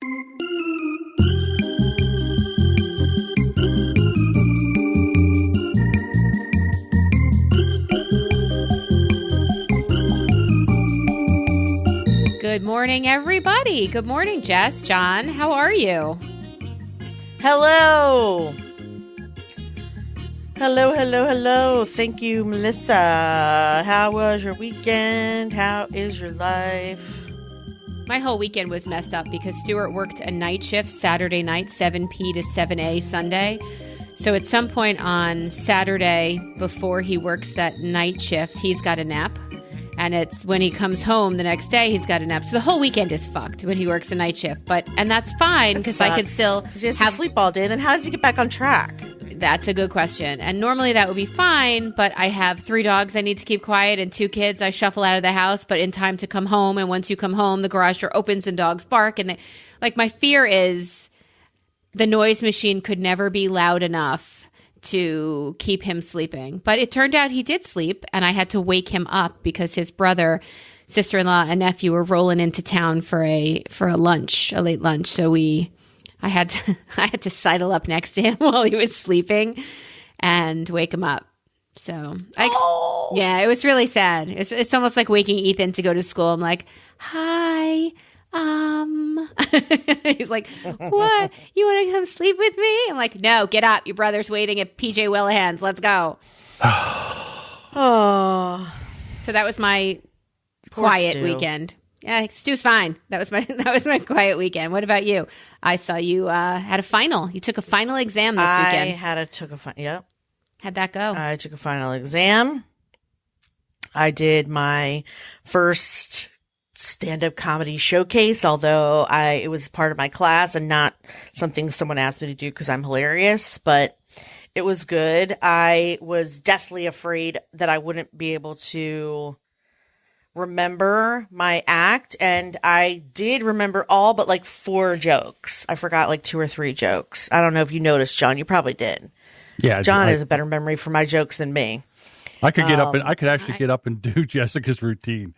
Good morning, everybody. Good morning, Jess. John, how are you? Hello. Hello. Thank you, Melissa. How was your weekend? How is your life? My whole weekend was messed up because Stuart worked a night shift Saturday night, 7 p to 7 a Sunday. So at some point on Saturday, before he works that night shift, he's got a nap. And it's when he comes home the next day, he's got a nap. So the whole weekend is fucked when he works a night shift. And that's fine because I can still he has to sleep all day. Then how does he get back on track? That's a good question. And normally that would be fine, but I have 3 dogs I need to keep quiet and 2 kids I shuffle out of the house, but in time to come home. And once you come home, the garage door opens and dogs bark. And my fear is the noise machine could never be loud enough to keep him sleeping. But it turned out he did sleep, and I had to wake him up because his brother, sister-in-law, and nephew were rolling into town for a late lunch. So I had to sidle up next to him while he was sleeping and wake him up. So yeah, it was really sad. It's almost like waking Ethan to go to school. I'm like, hi. He's like, what? You want to come sleep with me? I'm like, no, get up. Your brother's waiting at PJ Willehan's. Let's go. Oh. So that was my quiet weekend. Yeah, Stu's fine. That was my quiet weekend. What about you? I saw you had a final. You took a final exam this weekend. Yep. How'd that go? I took a final exam. I did my first stand-up comedy showcase, although it was part of my class and not something someone asked me to do because I'm hilarious, but it was good. I was deathly afraid that I wouldn't be able to remember my act, and I did remember all but 4 jokes. I forgot 2 or 3 jokes. I don't know if you noticed, John. You probably did. Yeah, John has a better memory for my jokes than me. I could get up and I could actually get up and do Jessica's routine.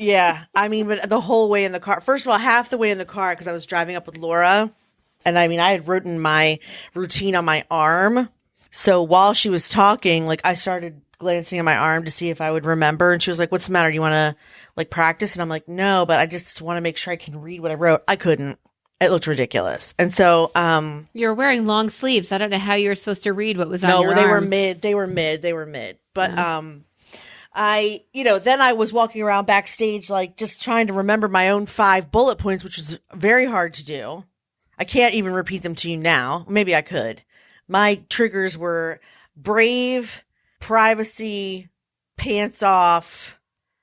Yeah, I mean, but the whole way in the car. First of all, half the way in the car because I was driving up with Laura, and I had written my routine on my arm. So while she was talking, I started glancing at my arm to see if I would remember, and she was like, "What's the matter? Do you want to practice?" And I'm like, "No, but I just want to make sure I can read what I wrote." I couldn't. It looked ridiculous, and so you're wearing long sleeves. I don't know how you were supposed to read what was on your arm. No, they were mid. But then I was walking around backstage, just trying to remember my own 5 bullet points, which is very hard to do. I can't even repeat them to you now. Maybe I could. My triggers were brave, privacy, pants off,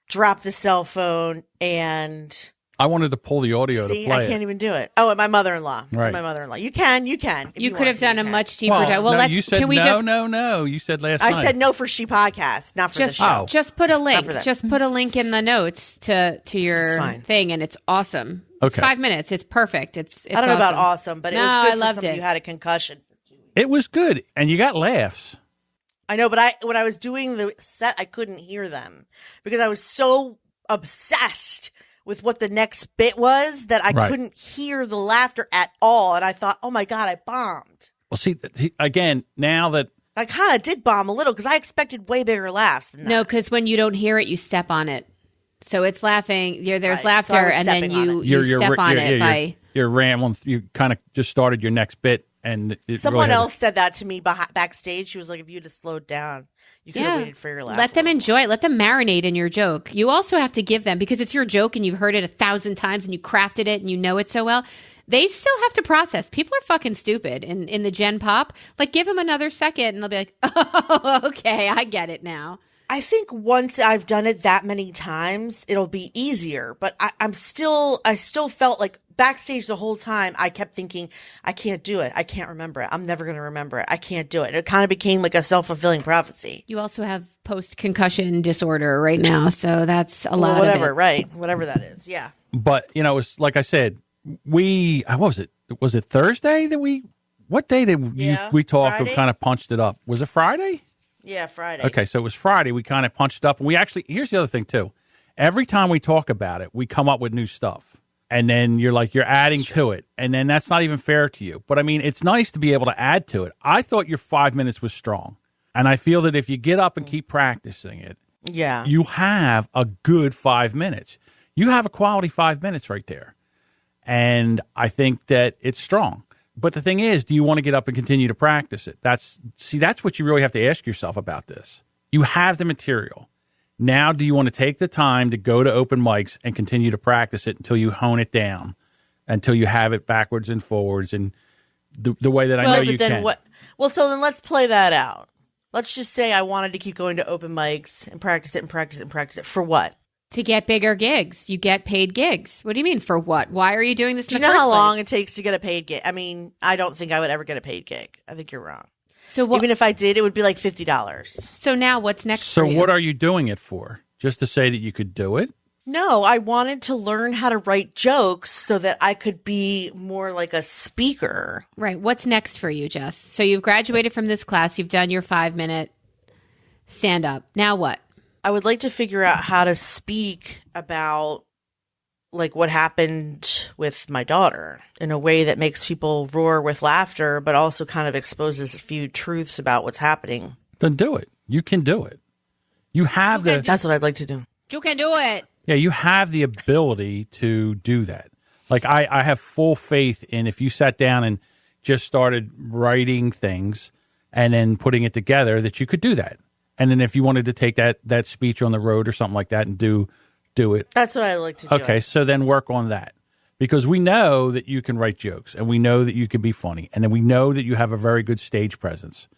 drop the cell phone, and I wanted to pull the audio to play I can't even do it. Oh, and my mother-in-law. Right. My mother-in-law. You can. You could have done a much deeper dive. Well, no, you said no. You said last night. I said no for She Podcast, not for this show. Just put a link. Just put a link in the notes to your thing, and it's awesome. Okay. It's 5 minutes. It's perfect. It's I don't know about awesome, but it was good I loved for somebody who had a concussion. It was good, and you got laughs. I know, but when I was doing the set, I couldn't hear them because I was so obsessed with what the next bit was that I couldn't hear the laughter at all. And I thought, oh my God, I bombed. Well, see, again, now that I kind of did bomb a little because I expected way bigger laughs than that. No, because when you don't hear it, you step on it. So it's laughing. There's laughter, so and then you step on it by... You're rambling. You kind of just started your next bit. And someone else said that to me backstage. She was like, if you'd have slowed down, you could have waited for your laugh. Let them enjoy it. Let them marinate in your joke. You also have to give them, because it's your joke and you've heard it 1,000 times and you crafted it and you know it so well. They still have to process. People are fucking stupid in the Gen Pop. Give them another second and they'll be like, oh, okay, I get it now. I think once I've done it that many times, it'll be easier. But I still felt like backstage the whole time, I kept thinking, I can't do it. I can't remember it. I'm never going to remember it. I can't do it. It kind of became like a self-fulfilling prophecy. You also have post-concussion disorder right now. So that's a lot of it. Right. Whatever that is. Yeah. But, it's like I said, what was it? Was it Thursday what day did we talk and kind of punched it up? Was it Friday? Yeah, Friday. Okay, so it was Friday. We kind of punched up. And here's the other thing, too. Every time we talk about it, we come up with new stuff. And then you're adding to it. And then that's not even fair to you. But I mean, it's nice to be able to add to it. I thought your 5 minutes was strong. And I feel that if you get up and keep practicing it, you have a good 5 minutes. You have a quality 5 minutes right there. And I think that it's strong. But the thing is, do you want to get up and continue to practice it? That's what you really have to ask yourself about this. You have the material. Now, do you want to take the time to go to open mics and continue to practice it until you hone it down, until you have it backwards and forwards and the way that I know you can? So then let's play that out. Let's just say I wanted to keep going to open mics and practice it and practice it and practice it. For what? To get bigger gigs. You get paid gigs. What do you mean for what? Why are you doing this in the first place? Do you know how long it takes to get a paid gig? I mean, I don't think I would ever get a paid gig. I think you're wrong. So even if I did, it would be like $50. So now what's next for you? So what are you doing it for? Just to say that you could do it? No, I wanted to learn how to write jokes so that I could be more like a speaker. Right. What's next for you, Jess? So you've graduated from this class. You've done your 5-minute stand-up. Now what? I would like to figure out how to speak about like what happened with my daughter in a way that makes people roar with laughter, but also kind of exposes a few truths about what's happening. Then do it. You can do it. You have That's what I'd like to do. You can do it. Yeah, you have the ability to do that. Like I have full faith in if you sat down and just started writing things and then putting it together that you could do that. And then if you wanted to take that speech on the road or something like that and do it. That's what I like to do. Okay, so then work on that. Because we know that you can write jokes and we know that you can be funny. And then we know that you have a very good stage presence.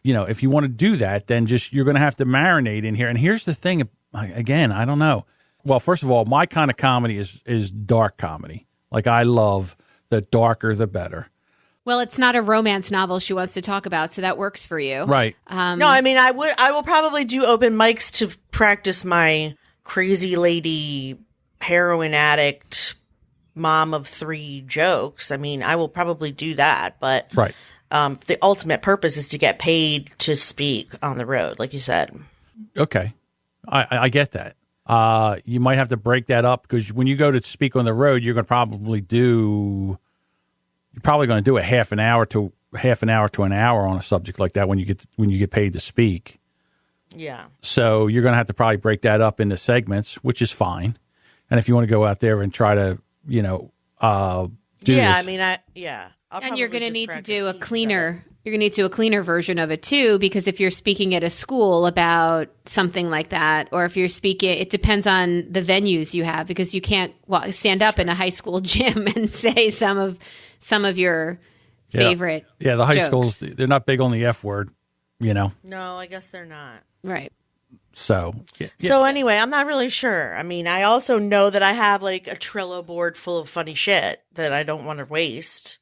You know, if you want to do that, then you're going to have to marinate in here. And here's the thing, again, I don't know. Well, first of all, my kind of comedy is dark comedy. Like I love the darker, the better. Well, it's not a romance novel she wants to talk about, so that works for you. Right. No, I mean, I will probably do open mics to practice my crazy lady, heroin addict, mom of 3 jokes. I mean, I will probably do that, but right. The ultimate purpose is to get paid to speak on the road, like you said. Okay. I get that. You might have to break that up because when you go to speak on the road, you're probably going to do a half an hour to an hour on a subject like that when you get paid to speak. Yeah. So you're going to have to probably break that up into segments, which is fine. And if you want to go out there and try to, do this. I mean, and you're going to need to do a cleaner. You're going to need to do a cleaner version of it too, because if you're speaking at a school about something like that, or if you're speaking, it depends on the venues you have, because you can't stand up in a high school gym and say some of your favorite. Yeah, the high jokes. schools, they're not big on the F word, No, I guess they're not. Right. So, yeah. So anyway, I'm not really sure. I mean, I also know that I have like a Trello board full of funny shit that I don't want to waste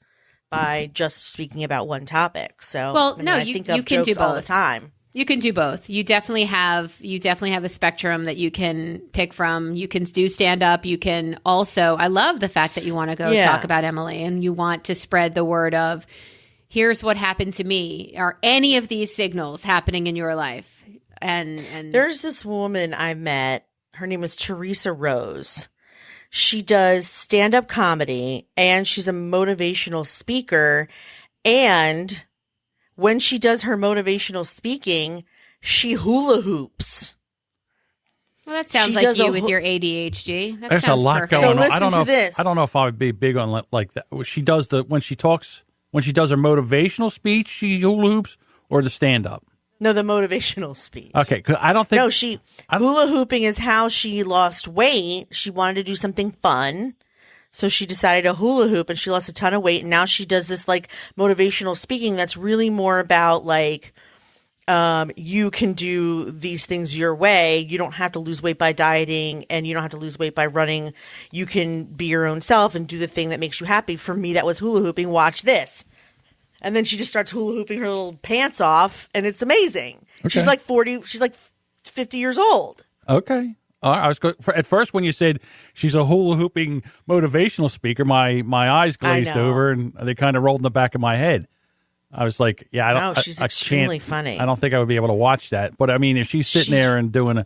by just speaking about one topic. So, you can do both all the time. You can do both. You definitely have a spectrum that you can pick from. You can do stand up. You can also, I love the fact that you want to go talk about Emily and you want to spread the word of, here's what happened to me. Are any of these signals happening in your life? And there's this woman I met. Her name is Teresa Rose. She does stand-up comedy and she's a motivational speaker. And when she does her motivational speaking, she hula hoops. Well, that sounds like you with your ADHD. There's a lot perfect. going on. I don't know if I would be big on like that. When she does her motivational speech, she hula hoops, or the stand-up. No, the motivational speech. Okay, because I don't think... No, hula hooping is how she lost weight. She wanted to do something fun. So she decided to hula hoop and she lost a ton of weight. And now she does this like motivational speaking that's really more about like, you can do these things your way. You don't have to lose weight by dieting and you don't have to lose weight by running. You can be your own self and do the thing that makes you happy. For me, that was hula hooping. Watch this. And then she just starts hula hooping her little pants off, and it's amazing. Okay. She's like 40. She's like 50 years old. Okay. I was at first when you said she's a hula hooping motivational speaker, my eyes glazed over and they kind of rolled in the back of my head. I was like, yeah, I don't. No, she's extremely funny. I don't think I would be able to watch that. But I mean, if she's sitting there and doing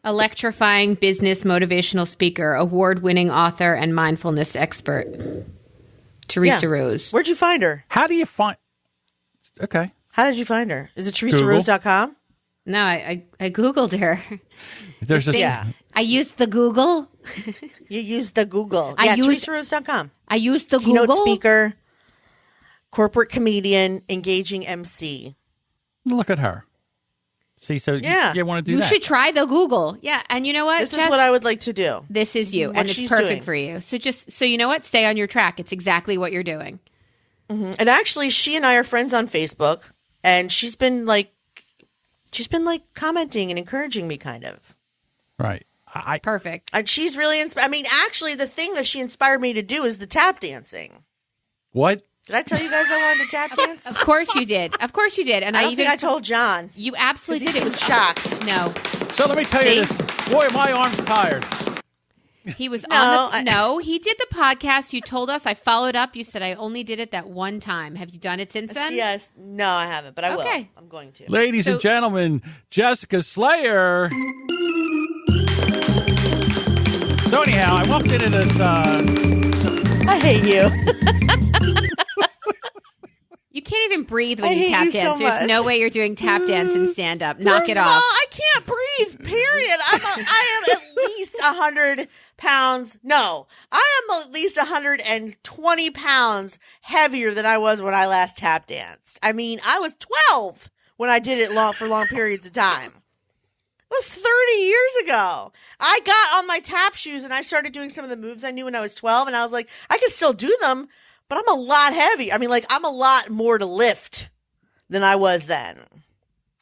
Electrifying business motivational speaker, award-winning author, and mindfulness expert. Teresa Rose. Where'd you find her? How do you find... Okay. How did you find her? Is it teresarose.com? No, I Googled her. There's just... I used the Google. You used the Google. teresarose.com. I used the Keynote Google. speaker, corporate comedian, engaging MC. Look at her. See, so you want to do that. You should try the Google. Yeah, and you know what? This is what I would like to do. This is you, and it's perfect for you. So you know what? Stay on your track. It's exactly what you're doing. Mm-hmm. And actually, she and I are friends on Facebook, and she's been commenting and encouraging me, kind of. Right. Perfect. And she's really inspired. I mean, actually, the thing that she inspired me to do is the tap dancing. What? Did I tell you guys I wanted to tap dance? Of course you did. Of course you did. And I think I told John. You absolutely did. He was shocked. No. So let me tell you this. Boy, my arm's tired. He was No, he did the podcast. You told us. I followed up. You said I only did it that one time. Have you done it since then? Yes. No, I haven't, but I will. I'm going to. Ladies and gentlemen, Jessica Slayer. So anyhow, I walked into this... I hate you. You can't even breathe when you tap dance. There's no way you're doing tap dance and stand up. Knock it off. I can't breathe, period. I am at least 100 pounds. No, I am at least 120 pounds heavier than I was when I last tap danced. I mean, I was 12 when I did it for long periods of time. It was 30 years ago. I got on my tap shoes and I started doing some of the moves I knew when I was 12, and I was like, I can still do them, but I'm a lot heavy. I mean, like, I'm a lot more to lift than I was then.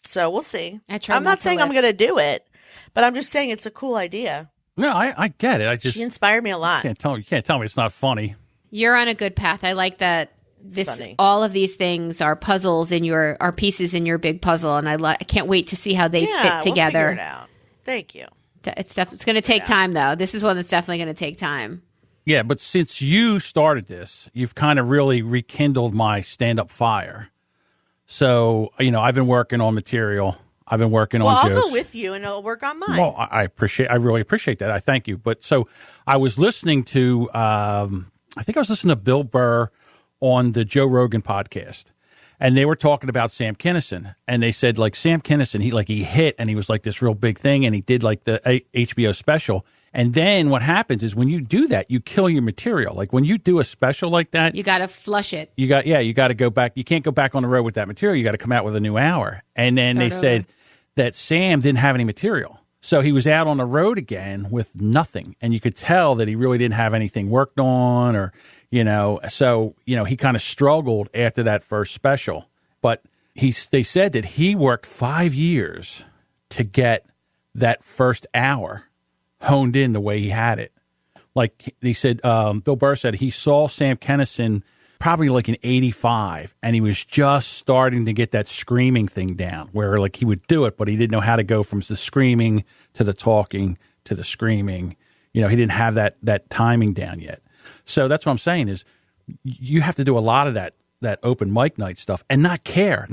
So we'll see. I'm not saying I'm going to do it, but I'm just saying it's a cool idea. No, I get it. She inspired me a lot. You can't tell me it's not funny. You're on a good path. I like that. All of these things are puzzles are pieces in your big puzzle, and I can't wait to see how they fit together. We'll figure it out. Thank you. It's going to take time, though. This is one that's definitely going to take time. Yeah, but since you started this, you've kind of really rekindled my stand-up fire. So, I've been working on material. I've been working on jokes. Well, I'll go with you, and I'll work on mine. Well, I really appreciate that. I thank you. But so I was listening to, I think I was listening to Bill Burr on the Joe Rogan podcast, and they were talking about Sam Kinison, and they said, like, Sam Kinison, he hit, and he was like this real big thing, and he did like the HBO special. And then what happens is when you do that, you kill your material. Like when you do a special like that, you got to flush it. You got to go back. You can't go back on the road with that material. You got to come out with a new hour. And then they said that Sam didn't have any material. So he was out on the road again with nothing. And you could tell that he really didn't have anything worked on or, so, he kind of struggled after that first special. But they said that he worked 5 years to get that first hour honed in the way he had it. Like he said, Bill Burr said he saw Sam Kinison probably like in 85, and he was just starting to get that screaming thing down where like he would do it, but he didn't know how to go from the screaming to the talking to the screaming. He didn't have that timing down yet. So that's what I'm saying is you have to do a lot of that open mic night stuff and not care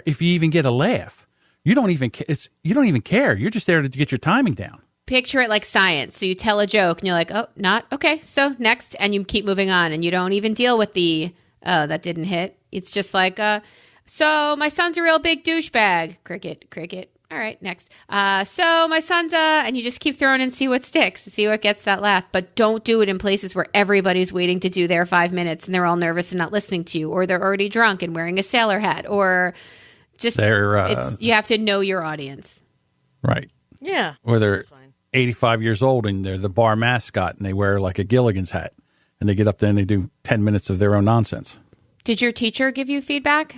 if you even get a laugh. You don't even care. You're just there to get your timing down. Picture it like science. So you tell a joke and you're like, oh, not okay. So next, and you keep moving on, and you don't even deal with the that didn't hit. It's just like, so my son's a real big douchebag. Cricket, cricket. All right, next. So my son's and you just keep throwing and see what sticks, see what gets that laugh. But don't do it in places where everybody's waiting to do their 5 minutes and they're all nervous and not listening to you, or they're already drunk and wearing a sailor hat, or just you have to know your audience. Right. Yeah. Or they're 85 years old and they're the bar mascot and they wear like a Gilligan's hat and they get up there and they do 10 minutes of their own nonsense. Did your teacher give you feedback?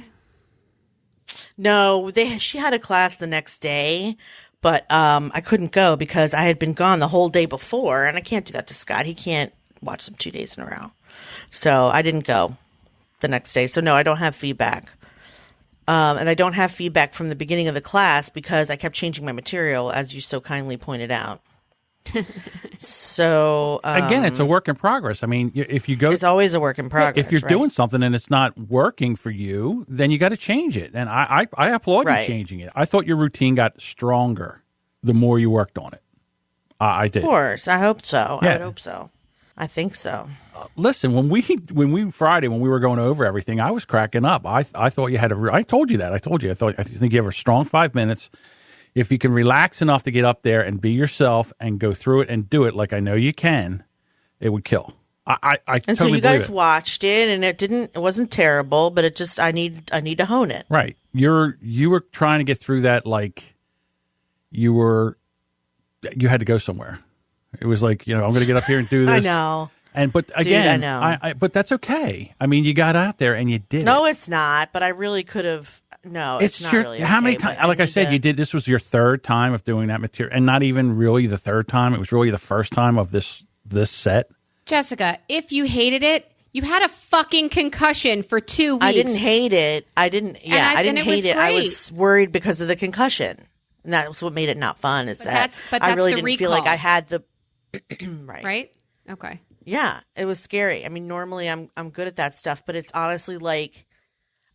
No, she had a class the next day, but I couldn't go because I had been gone the whole day before, and I can't do that to Scott. He can't watch them 2 days in a row. So I didn't go the next day. So no, I don't have feedback. And I don't have feedback from the beginning of the class because I kept changing my material, as you so kindly pointed out. So again, it's a work in progress. I mean, if you go, it's always a work in progress. If you're doing something and it's not working for you, then you got to change it. And I applaud you changing it. I thought your routine got stronger the more you worked on it. I did. Of course. I hope so. Yeah. I would hope so. I think so. Listen, when we Friday, when we were going over everything, I was cracking up. I thought you had I told you that. I think you have a strong 5 minutes. If you can relax enough to get up there and be yourself and go through it and do it like I know you can, it would kill. I and totally so you guys it. watched it, and it wasn't terrible, but it just I need to hone it. Right. You were trying to get through that like you had to go somewhere. It was like, I'm going to get up here and do this. I know. But again, Dude, I know. But that's okay. I mean, you got out there and you did it. No, it's not. But I really could have. No, it's not really. How okay, many times? Like I said, you did. This was your third time of doing that material, and not even really the third time. It was really the first time of this set. Jessica, if you hated it, you had a fucking concussion for 2 weeks. I didn't hate it. I didn't hate it. I was worried because of the concussion. And that was what made it not fun. But that's I really didn't feel like I had the right. Okay. Yeah, it was scary. I mean, normally I'm good at that stuff, but it's honestly like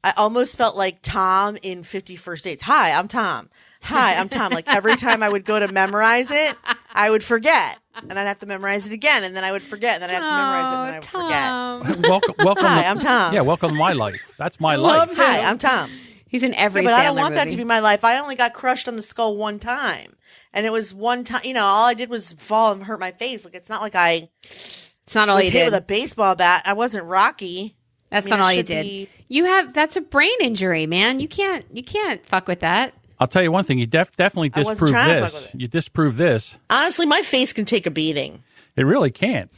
I almost felt like Tom in 50 First Dates. Hi, I'm Tom. Hi, I'm Tom. Like every time I would go to memorize it, I would forget, and I'd have to memorize it again, and then I would forget, and then I'd have to memorize it, and then I would forget. Welcome. Hi, I'm Tom. Yeah, welcome to my life. That's my life. Hi, I'm Tom. He's in every. But Sandler I don't want movie. that to be my life. I only got crushed on the skull one time, and it was one time. All I did was fall and hurt my face. Like it's not like It's not all was you hit did with a baseball bat. I wasn't Rocky. That's not all you did. That's a brain injury, man. You can't fuck with that. I'll tell you one thing. You definitely disproved this. You disproved this. Honestly, my face can take a beating. It really can't.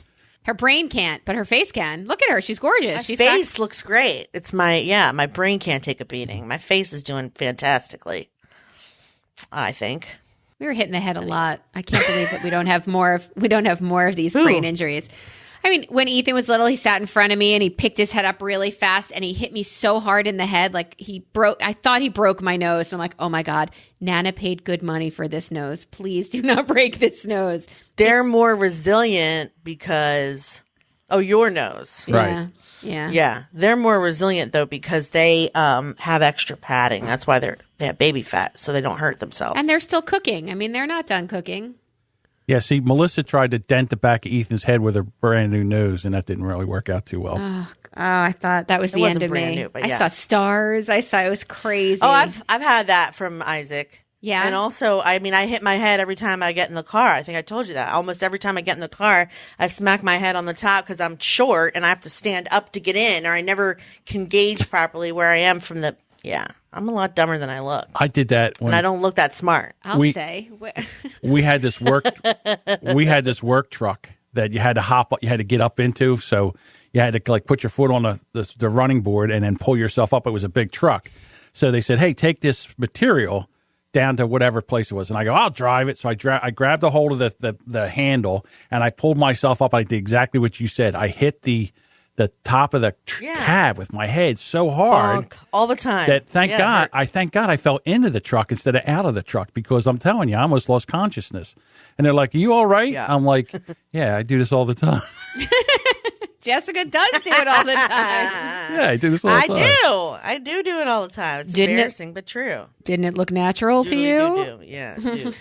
Her brain can't, but her face can. Look at her. She's gorgeous. My face looks great. It's my brain can't take a beating. My face is doing fantastically, I think. We were hitting the head a lot. I can't believe that we don't have more of these brain injuries. I mean, when Ethan was little, he sat in front of me and he picked his head up really fast and he hit me so hard in the head. Like I thought he broke my nose. And I'm like, oh my God, Nana paid good money for this nose. Please do not break this nose. They're more resilient because, your nose. Right. Yeah. They're more resilient though because they have extra padding. That's why they have baby fat so they don't hurt themselves. And they're still cooking. I mean, they're not done cooking. Yeah, see, Melissa tried to dent the back of Ethan's head with her brand new nose, and that didn't really work out too well. Oh, I thought that was the end of me. New, I saw stars. It was crazy. Oh, I've had that from Isaac. Yeah. And also, I mean, I hit my head every time I get in the car. I think I told you that. Almost every time I get in the car, I smack my head on the top because I'm short and I have to stand up to get in, or I never can gauge properly where I am from the. Yeah. I'm a lot dumber than I look. I did that when and I don't look that smart. I'll say. We had this work truck that you had to get up into, so you had to like put your foot on the running board and then pull yourself up. It was a big truck. So they said, "Hey, take this material down to whatever place it was." And I go, "I'll drive it." So I grabbed a hold of the handle and I pulled myself up. I did exactly what you said. I hit the top of the cab with my head so hard all the time that thank God I fell into the truck instead of out of the truck, because I'm telling you, I almost lost consciousness. And they're like, "Are you all right?" Yeah. I'm like, "Yeah, I do this all the time." Jessica does do it all the time. Yeah, I do this all the time. I do it all the time. It's embarrassing, but true. Didn't it look natural to you? Do. Yeah. Do.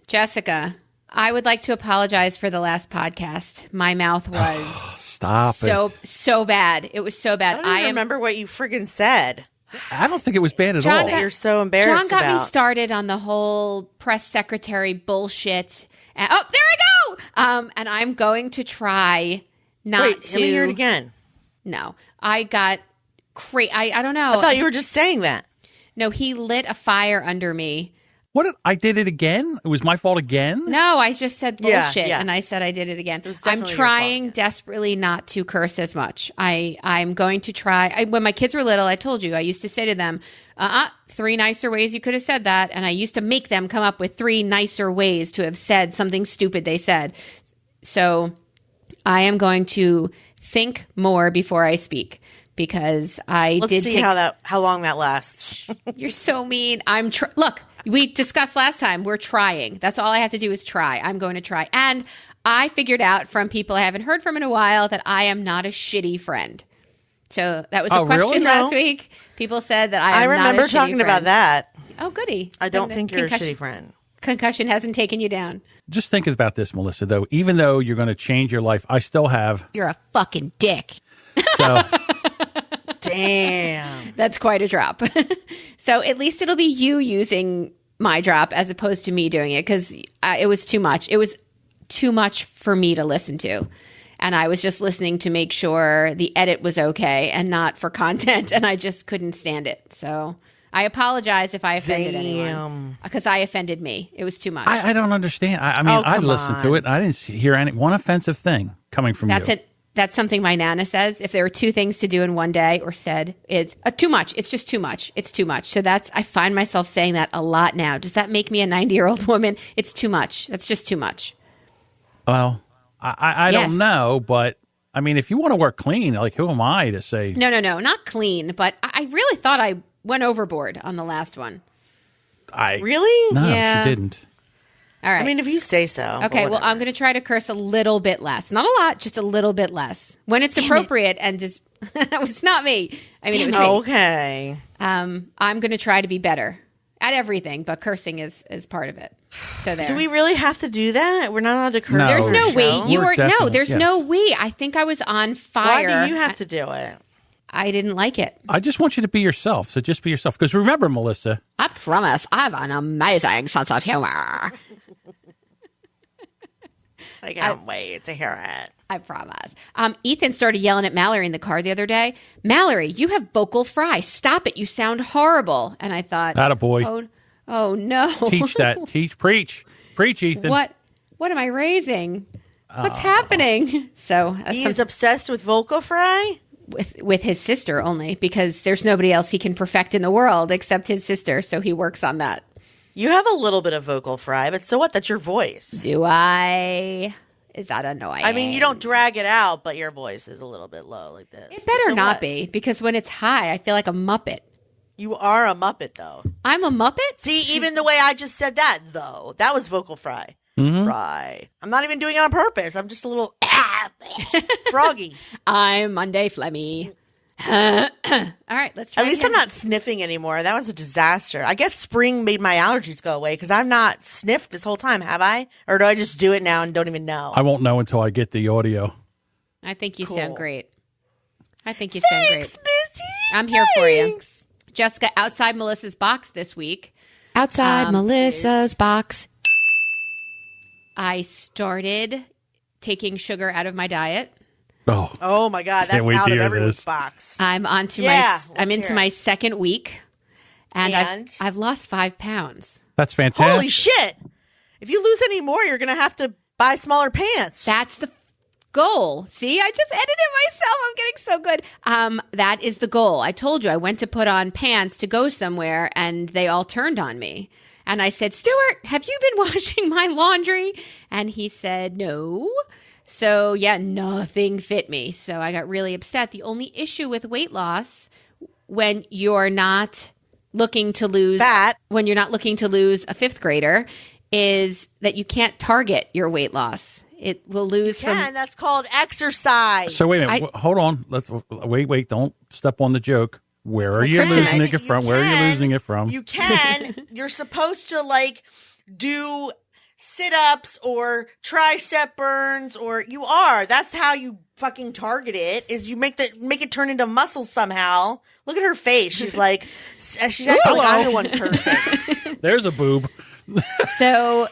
Jessica, I would like to apologize for the last podcast. My mouth was so bad. It was so bad. I don't even remember what you friggin' said. I don't think it was bad at all. You're so embarrassed. John got me started on the whole press secretary bullshit. And, there I go. And I'm going to try not to. Let me hear it again. No, I got crazy. I don't know. I thought you were just saying that. No, he lit a fire under me. I did it again? It was my fault again? No, I just said bullshit, yeah. and I said I did it again. I'm trying desperately not to curse as much. I'm going to try. When my kids were little, I told you, I used to say to them, 3 nicer ways you could have said that, and I used to make them come up with 3 nicer ways to have said something stupid they said. So I am going to think more before I speak, because Let's see how long that lasts. You're so mean. Look. We discussed last time, we're trying. That's all I have to do is try. I'm going to try. And I figured out from people I haven't heard from in a while that I am not a shitty friend. So that was a question last week. People said that I am not a shitty friend. I remember talking about that. Oh, goody. I don't think you're a shitty friend. Concussion hasn't taken you down. Just think about this, Melissa, though. Even though you're going to change your life, I still have. You're a fucking dick. So. Damn. That's quite a drop. So at least it'll be you using my drop as opposed to me doing it because it was too much. It was too much for me to listen to. And I was just listening to make sure the edit was okay and not for content. And I just couldn't stand it. So I apologize if I offended anyone because I offended me. It was too much. I don't understand. I mean, I listened to it. And I didn't hear one offensive thing coming from you. That's something my Nana says. If there were two things to do in one day or said is too much. It's just too much. It's too much. So I find myself saying that a lot now. Does that make me a 90-year-old woman? It's too much. That's just too much. Well, I don't know, but I mean, if you want to work clean, like who am I to say? No, not clean, but I really thought I went overboard on the last one. Really? No, yeah. She didn't. All right. I mean, if you say so. Okay, well, I'm going to try to curse a little bit less. Not a lot, just a little bit less. When it's appropriate and just it's not me. I mean, it was me. Okay. I'm going to try to be better at everything, but cursing is part of it. So there. Do we really have to do that? We're not allowed to curse. No. There's no we. There's yes. no we. I think I was on fire. Why do you have to do it? I didn't like it. I just want you to be yourself. So just be yourself. Because remember, Melissa. I promise I have an amazing sense of humor. I can't wait to hear it. I promise. Ethan started yelling at Mallory in the car the other day. Mallory, you have vocal fry. Stop it. You sound horrible. And I thought, attaboy. Oh no. Teach that. Preach, Ethan. What am I raising? What's happening? So he's obsessed with vocal fry? With his sister only, because there's nobody else he can perfect in the world except his sister. So he works on that. You have a little bit of vocal fry, but so what? That's your voice. Do I? Is that annoying? I mean, you don't drag it out, but your voice is a little bit low like this. It better not be, because when it's high, I feel like a Muppet. You are a Muppet, though. I'm a Muppet? See, even the way I just said that, though, that was vocal fry. Mm-hmm. Fry. I'm not even doing it on purpose. I'm just a little froggy. I'm Monday Flemmy. All right, let's try. At least I'm not sniffing anymore. That was a disaster. I guess spring made my allergies go away because I've not sniffed this whole time, have I? Or do I just do it now and don't even know? I won't know until I get the audio. I think you sound great. Thanks, Missy. I'm here for you. Jessica, outside Melissa's box this week. Outside Melissa's box. I started taking sugar out of my diet. Oh my God! That's out of everyone's box. I'm into my second week, and I've lost 5 pounds. That's fantastic. Holy shit! If you lose any more, you're gonna have to buy smaller pants. That's the goal. See, I just edited myself. I'm getting so good. That is the goal. I told you I went to put on pants to go somewhere, and they all turned on me. And I said, Stuart, have you been washing my laundry? And he said, no. So, yeah, nothing fit me. So I got really upset. The only issue with weight loss when you're not looking to lose when you're not looking to lose a 5th grader is that you can't target your weight loss. It will lose that's called exercise. So wait a minute. Hold on. Let's wait. Don't step on the joke. Where are you losing it from? Where are you losing it from? You can. You're supposed to do sit-ups or tricep burns, or you are. That's how you fucking target it. Is you make it turn into muscle somehow. Look at her face. She's she's actually I'm the one cursing. There's a boob. So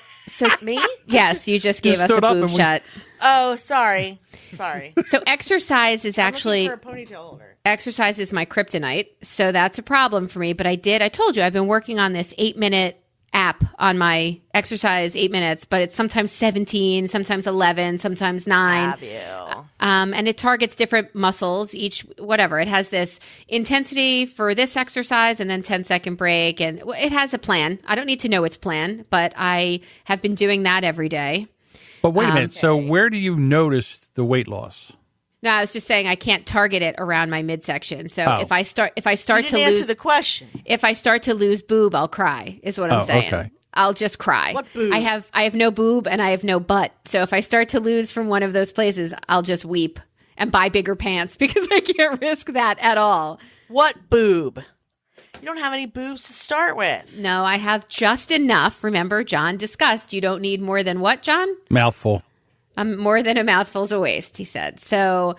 me? Yes, you just gave us a boob shot. Oh, sorry. So exercise is actually for a ponytail holder. Exercise is my kryptonite, so that's a problem for me. But I told you, I've been working on this 8-minute app on my exercise 8 minutes, but it's sometimes 17, sometimes 11, sometimes 9. Have you? And it targets different muscles, whatever. It has this intensity for this exercise and then 10-second break. And it has a plan. I don't need to know its plan, but I have been doing that every day. But wait a minute. Okay. So where do you notice the weight loss? No, I was just saying I can't target it around my midsection. So if I start you to lose answer the question. If I start to lose boob, I'll cry. Is what I'm saying. Okay. I'll just cry. What boob? I have no boob and I have no butt. So if I start to lose from one of those places, I'll just weep and buy bigger pants because I can't risk that at all. What boob? You don't have any boobs to start with. No, I have just enough. Remember, John discussed you don't need more than what, John? Mouthful. More than a mouthful's a waist, he said. So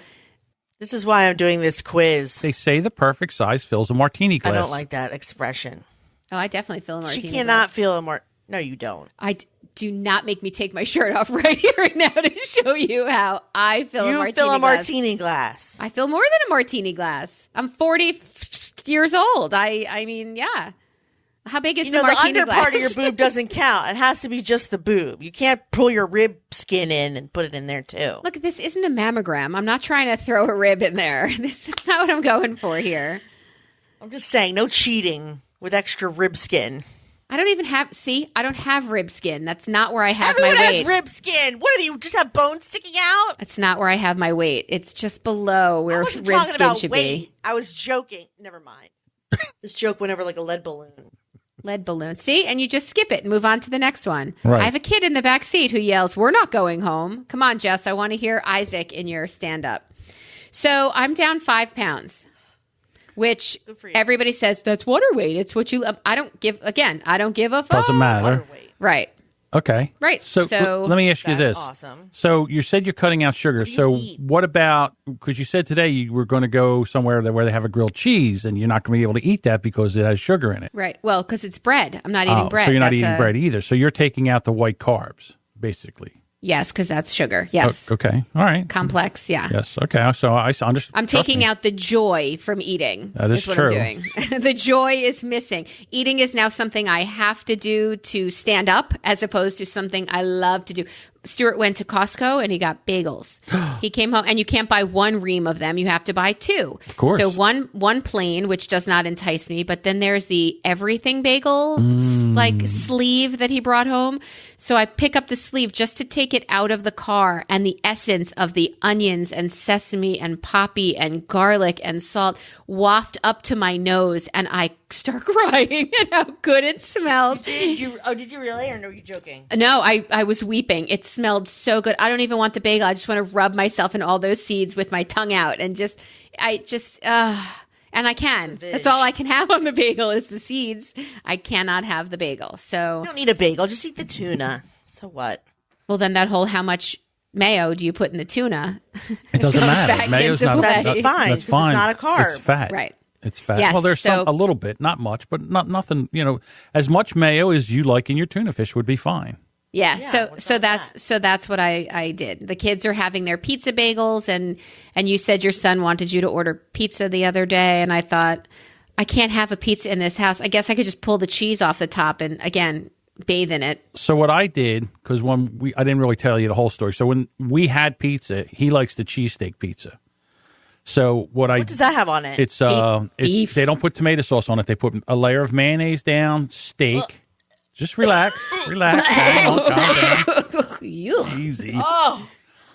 this is why I'm doing this quiz. They say the perfect size fills a martini glass. I don't like that expression. Oh, I definitely feel a martini glass. She cannot feel a martini. No, you don't. Do not make me take my shirt off right here right now to show you how I fill a martini glass. You fill a martini glass. I fill more than a martini glass. I'm 40 years old. I mean, yeah. How big is the martini glass? The under part of your boob doesn't count. It has to be just the boob. You can't pull your rib skin in and put it in there too. Look, this isn't a mammogram. I'm not trying to throw a rib in there. This is not what I'm going for here. I'm just saying, no cheating with extra rib skin. I don't even have, I don't have rib skin. That's not where I have my weight. Everyone has rib skin. What, do you just have bones sticking out? It's not where I have my weight. It's just below where rib skin should be. I was joking. Never mind. This joke went over like a lead balloon. Lead balloon. See? And you just skip it and move on to the next one. Right. I have a kid in the back seat who yells, "We're not going home." Come on, Jess. I want to hear Isaac in your stand-up. So I'm down 5 pounds, which everybody says that's water weight. It's what you – I don't give – again, I don't give a fuck. Doesn't matter. Right. Okay. Right. So let me ask you this. Awesome. So you said you're cutting out sugar. So what about, because you said today you were going to go somewhere where they have a grilled cheese and you're not going to be able to eat that because it has sugar in it. Right. Well, because it's bread. I'm not eating bread. So you're not eating bread either. So you're taking out the white carbs, basically. Yes, because that's sugar. Yes. Okay. All right. Complex. Yeah. Yes. Okay. So I understand. I'm taking out the joy from eating. That is what true. I'm doing. The joy is missing. Eating is now something I have to do to stand up as opposed to something I love to do. Stuart went to Costco and he got bagels. He came home and you can't buy one ream of them. You have to buy 2. Of course. So one plain, which does not entice me, but then there's the everything bagel like sleeve that he brought home. So I pick up the sleeve just to take it out of the car and the essence of the onions and sesame and poppy and garlic and salt waft up to my nose and I start crying at how good it smells. Did you really, or no, you're joking? No, I was weeping. It smelled so good. I don't even want the bagel. I just want to rub myself in all those seeds with my tongue out and and I can. That's all I can have on the bagel is the seeds. I cannot have the bagel. So you don't need a bagel. Just eat the tuna. So what? Well, then that whole how much mayo do you put in the tuna? It doesn't matter. Mayo's not. That's fine. That's fine. It's not a carb. It's fat. Right. It's fat. Yes, well, there's a little bit, not much, but nothing. As much mayo as you like in your tuna fish would be fine. Yeah, so that's what I did. The kids are having their pizza bagels, and you said your son wanted you to order pizza the other day, and I thought I can't have a pizza in this house. I guess I could just pull the cheese off the top and again bathe in it. So what I did, because I didn't really tell you the whole story. So when we had pizza, he likes the cheesesteak pizza. So what does that have on it? It's beef. They don't put tomato sauce on it. They put a layer of mayonnaise down, steak. Just relax. Calm down. Easy. Oh,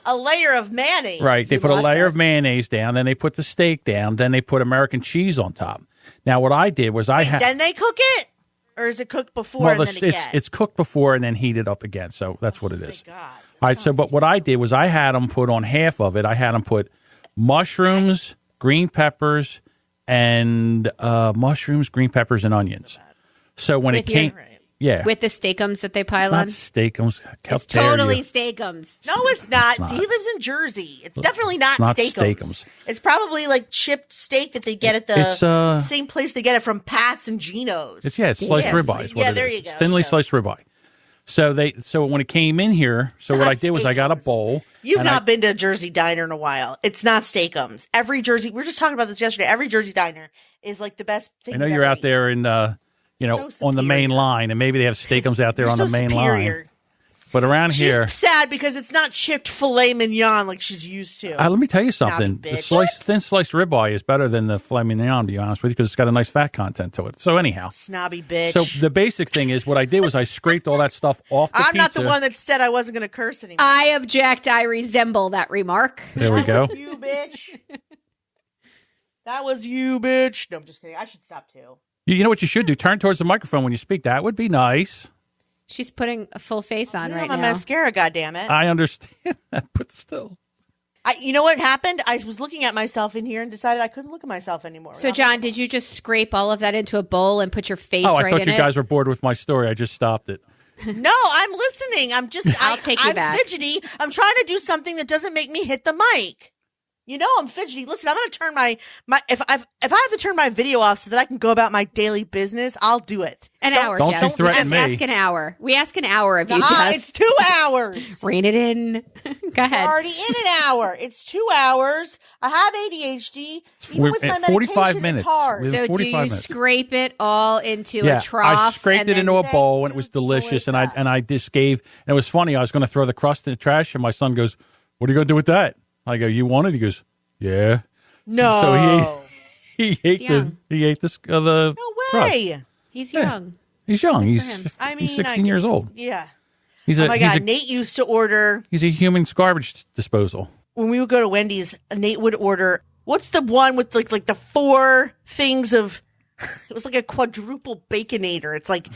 a layer of mayonnaise. Right. They put a layer of mayonnaise down, then they put the steak down, then they put American cheese on top. Now, what I did was then they cook it? Or is it cooked before and then again? It's cooked before and then heated up again. So that's what it is. My God. All right. So, but what I did was I had them put on half of it. I had them put mushrooms, green peppers, and onions. So when it came... Yeah. With the steakums that they pile on? It's not steakums. It's totally steakums. No, it's not. He lives in Jersey. It's definitely not steakums. It's probably like chipped steak that they get at the same place they get it from Pat's and Gino's. It's sliced ribeye. Yeah, there you go. Thinly sliced ribeye. So when it came in here, what I did was I got a bowl. You've not been to a Jersey diner in a while. It's not steakums. Every Jersey, we were just talking about this yesterday. Every Jersey diner is like the best thing. I know you're out there in on the main line, and maybe they have steakums out there on the main line. But around here, she's sad because it's not chipped filet mignon like she's used to. Let me tell you something: the thin sliced ribeye is better than the filet mignon, to be honest with you, because it's got a nice fat content to it. So anyhow, snobby bitch. So the basic thing is, what I did was I scraped all that stuff off the pizza. I'm not the one that said I wasn't going to curse anymore. I object. I resemble that remark. There we go. You bitch. That was you, bitch. No, I'm just kidding. I should stop too. You know what you should do? Turn towards the microphone when you speak. That would be nice. She's putting a full face on right now. My mascara, goddammit. I understand that, but still. You know what happened? I was looking at myself in here and decided I couldn't look at myself anymore. So, John, did you just scrape all of that into a bowl and put your face right in it? I thought you guys were bored with my story. I just stopped it. No, I'm listening. I'll take you back. I'm fidgety. I'm trying to do something that doesn't make me hit the mic. You know I'm fidgety. Listen, I'm going to turn my if I have to turn my video off so that I can go about my daily business, I'll do it. An hour, Don't Jess. you threaten me. Ask an hour. We ask an hour of you, Jess. It's 2 hours. Rein it in. Go ahead. We're already in an hour. It's 2 hours. I have ADHD. Even with my medication, 45 minutes. It's hard. So do you scrape it all into a trough? I scraped it into a bowl, and it was delicious. And I just gave. And it was funny. I was going to throw the crust in the trash, and my son goes, "What are you going to do with that?" I go, "You want it?" He goes, "Yeah." No. So he ate the No way. Crust. He's young. He's young. He's 16 years old. Yeah. Oh my God. Nate used to order. He's a human garbage disposal. When we would go to Wendy's, Nate would order. What's the one with like the 4 things of? It was like a quadruple baconator. It's like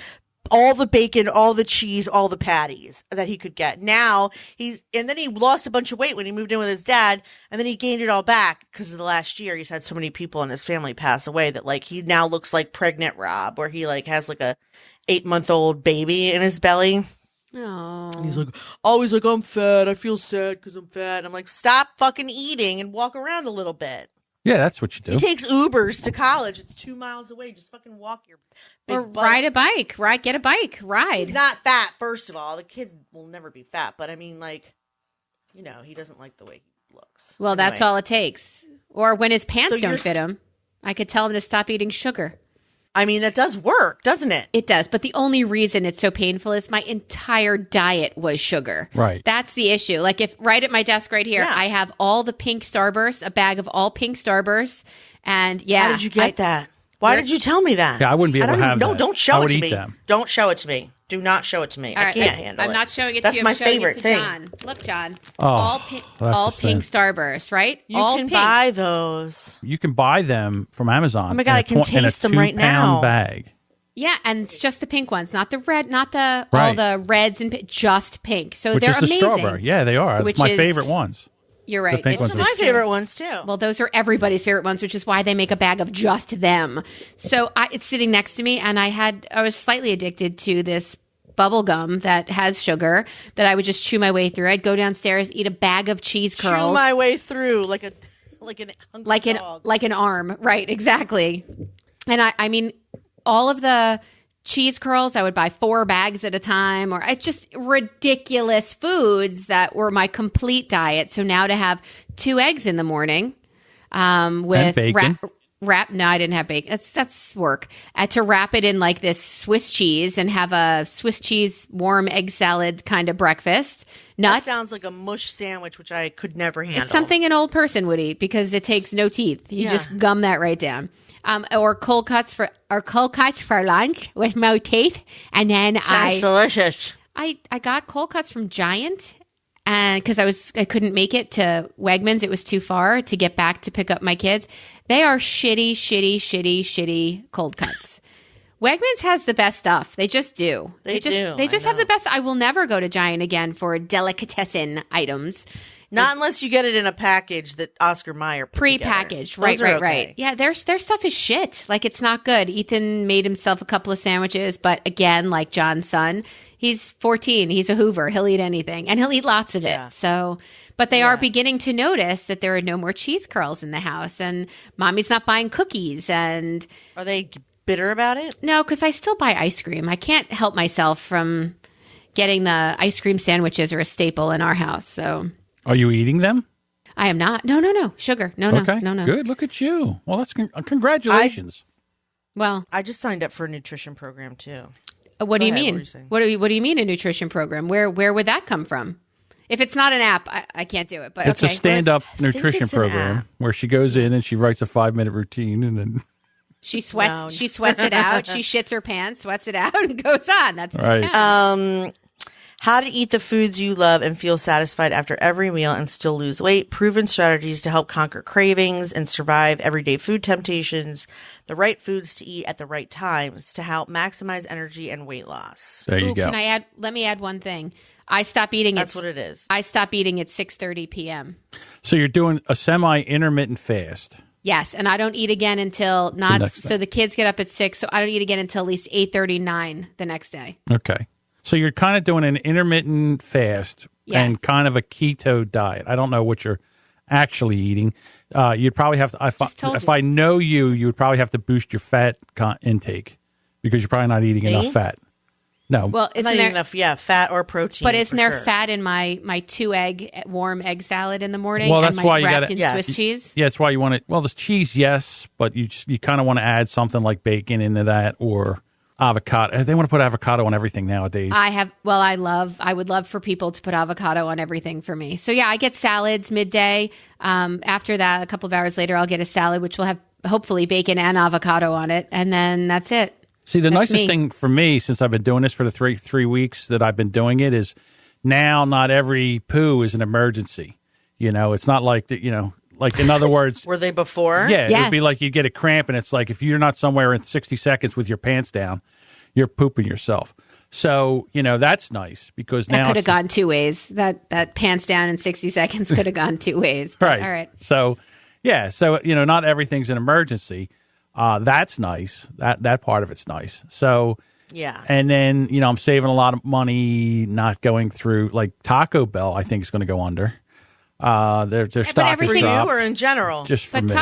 all the bacon, all the cheese, all the patties that he could get. Now and then he lost a bunch of weight when he moved in with his dad, and then he gained it all back because of the last year. He's had so many people in his family pass away that like he now looks like pregnant Rob, where he like has like a 8-month-old baby in his belly. Oh. And he's like, always like, I'm fat. I feel sad because I'm fat. And I'm like, stop fucking eating and walk around a little bit. Yeah, that's what you do. He takes Ubers to college. It's 2 miles away. Just fucking walk your big or butt. ride a bike. Get a bike. Ride. He's not fat, first of all. The kid will never be fat. But I mean, like, you know, he doesn't like the way he looks. Well, anyway. that's all it takes. Or when his pants don't fit him, I could tell him to stop eating sugar. I mean, that does work, doesn't it? It does. But the only reason it's so painful is my entire diet was sugar. Right. That's the issue. Like if right at my desk right here, I have all the pink Starbursts, a bag of all pink Starbursts. And how did you get that? Why did you tell me that? Yeah, I wouldn't be able to have that. No, don't show it to me. Them. Don't show it to me. Do not show it to me. I can't handle it. I'm not showing it to you. That's my favorite thing. John. Look, John. Oh, all pink Starbursts, right? You can buy those. You can buy them from Amazon. Oh my God, I can taste them right now. In a 2-pound bag. Yeah, and it's just the pink ones, not the red, not the all the reds and just pink. So they're amazing. Which is the strawberry. Yeah, they are. It's my favorite ones. You're right. The pink ones are my favorite ones too. Well, those are everybody's favorite ones, which is why they make a bag of just them. So it's sitting next to me, and I was slightly addicted to this bubble gum that has sugar that I would just chew my way through. I'd go downstairs, eat a bag of cheese curls. Chew my way through like an dog. Like an arm. Right, exactly. And I mean, all of the cheese curls, I would buy 4 bags at a time, or it's just ridiculous foods that were my complete diet. So now to have 2 eggs in the morning with bacon. No, I didn't have bacon. That's work. To wrap it in like this Swiss cheese and have a Swiss cheese warm egg salad kind of breakfast. That sounds like a mush sandwich, which I could never handle. It's something an old person would eat because it takes no teeth. You just gum that right down. Or cold cuts for lunch with no teeth, and then That's delicious. I got cold cuts from Giant, and because I couldn't make it to Wegmans, it was too far to get back to pick up my kids. They are shitty cold cuts. Wegmans has the best stuff. They just do. They just have the best. I will never go to Giant again for delicatessen items. Not unless you get it in a package that Oscar Mayer put pre-packaged. Together. Right. Yeah, their stuff is shit. Like, it's not good. Ethan made himself a couple of sandwiches, but again, like John's son, he's 14. He's a Hoover. He'll eat anything, and he'll eat lots of it. Yeah. So, but they are beginning to notice that there are no more cheese curls in the house, and Mommy's not buying cookies. And are they bitter about it? No, because I still buy ice cream. I can't help myself from getting the ice cream sandwiches are a staple in our house. So. Are you eating them? I am not. No. Sugar. No. Good. Look at you. Well, that's congratulations. I just signed up for a nutrition program too. What do you mean? What do you mean a nutrition program? Where would that come from? If it's not an app, I can't do it. But it's a stand-up nutrition program where she goes in and she writes a 5-minute routine, and then she sweats. No. She sweats it out. She shits her pants, sweats it out, and goes on. That's right. How to eat the foods you love and feel satisfied after every meal and still lose weight. Proven strategies to help conquer cravings and survive everyday food temptations. The right foods to eat at the right times to help maximize energy and weight loss. There you go. Let me add one thing. I stop eating. That's what it is. I stop eating at 6:30 p.m. So you're doing a semi-intermittent fast. Yes, and I don't eat again until the kids get up at 6, so I don't eat again until at least 8:39 the next day. Okay. So you're kind of doing an intermittent fast and kind of a keto diet. I don't know what you're actually eating. You'd probably have to, if I know you, you would probably have to boost your fat intake because you're probably not eating enough fat. No. Well, isn't not there enough? Yeah, fat or protein. But isn't there fat in my 2-egg warm egg salad in the morning? Well, that's why you got in Swiss cheese. Yeah, that's why you want it. Well, the cheese, yes, but you kind of want to add something like bacon into that or avocado. They want to put avocado on everything nowadays. I would love for people to put avocado on everything for me. So yeah, I get salads midday. After that, a couple of hours later, I'll get a salad which will have hopefully bacon and avocado on it, and then that's it. See, the nicest thing for me, since I've been doing this for the three weeks that I've been doing it, is now not every poo is an emergency. It's not like that, like in other words. Were they before? Yeah, it'd be like you get a cramp and it's like if you're not somewhere in 60 seconds with your pants down, you're pooping yourself. So, that's nice because now. That could have gone two ways. That pants down in 60 seconds could have gone two ways. Right. All right. So, yeah. So, not everything's an emergency. That's nice. That part of it's nice. So, yeah. And then, I'm saving a lot of money not going through like Taco Bell, I think is going to go under. Their stock is dropped. For you or in general? Just for me.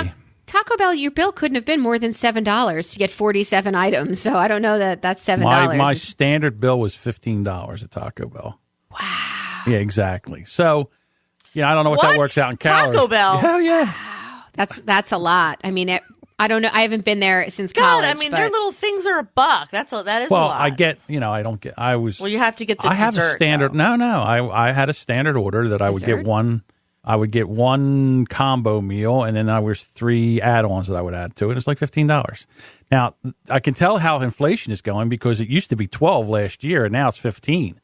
Taco Bell, your bill couldn't have been more than $7 to get 47 items. So I don't know that's $7. My standard bill was $15 at Taco Bell. Wow. Yeah, exactly. So, I don't know what that works out in calories. Taco Bell? Hell yeah. Wow. That's a lot. I mean, I don't know. I haven't been there since college. I mean, their little things are $1. That is a lot. Well, I get, I don't get, I was. Well, you have to get the I have dessert, a standard. though. No. I had a standard order that I would get one. I would get one combo meal, and then there was 3 add-ons that I would add to it. It's like $15. Now, I can tell how inflation is going because it used to be $12 last year, and now it's $15.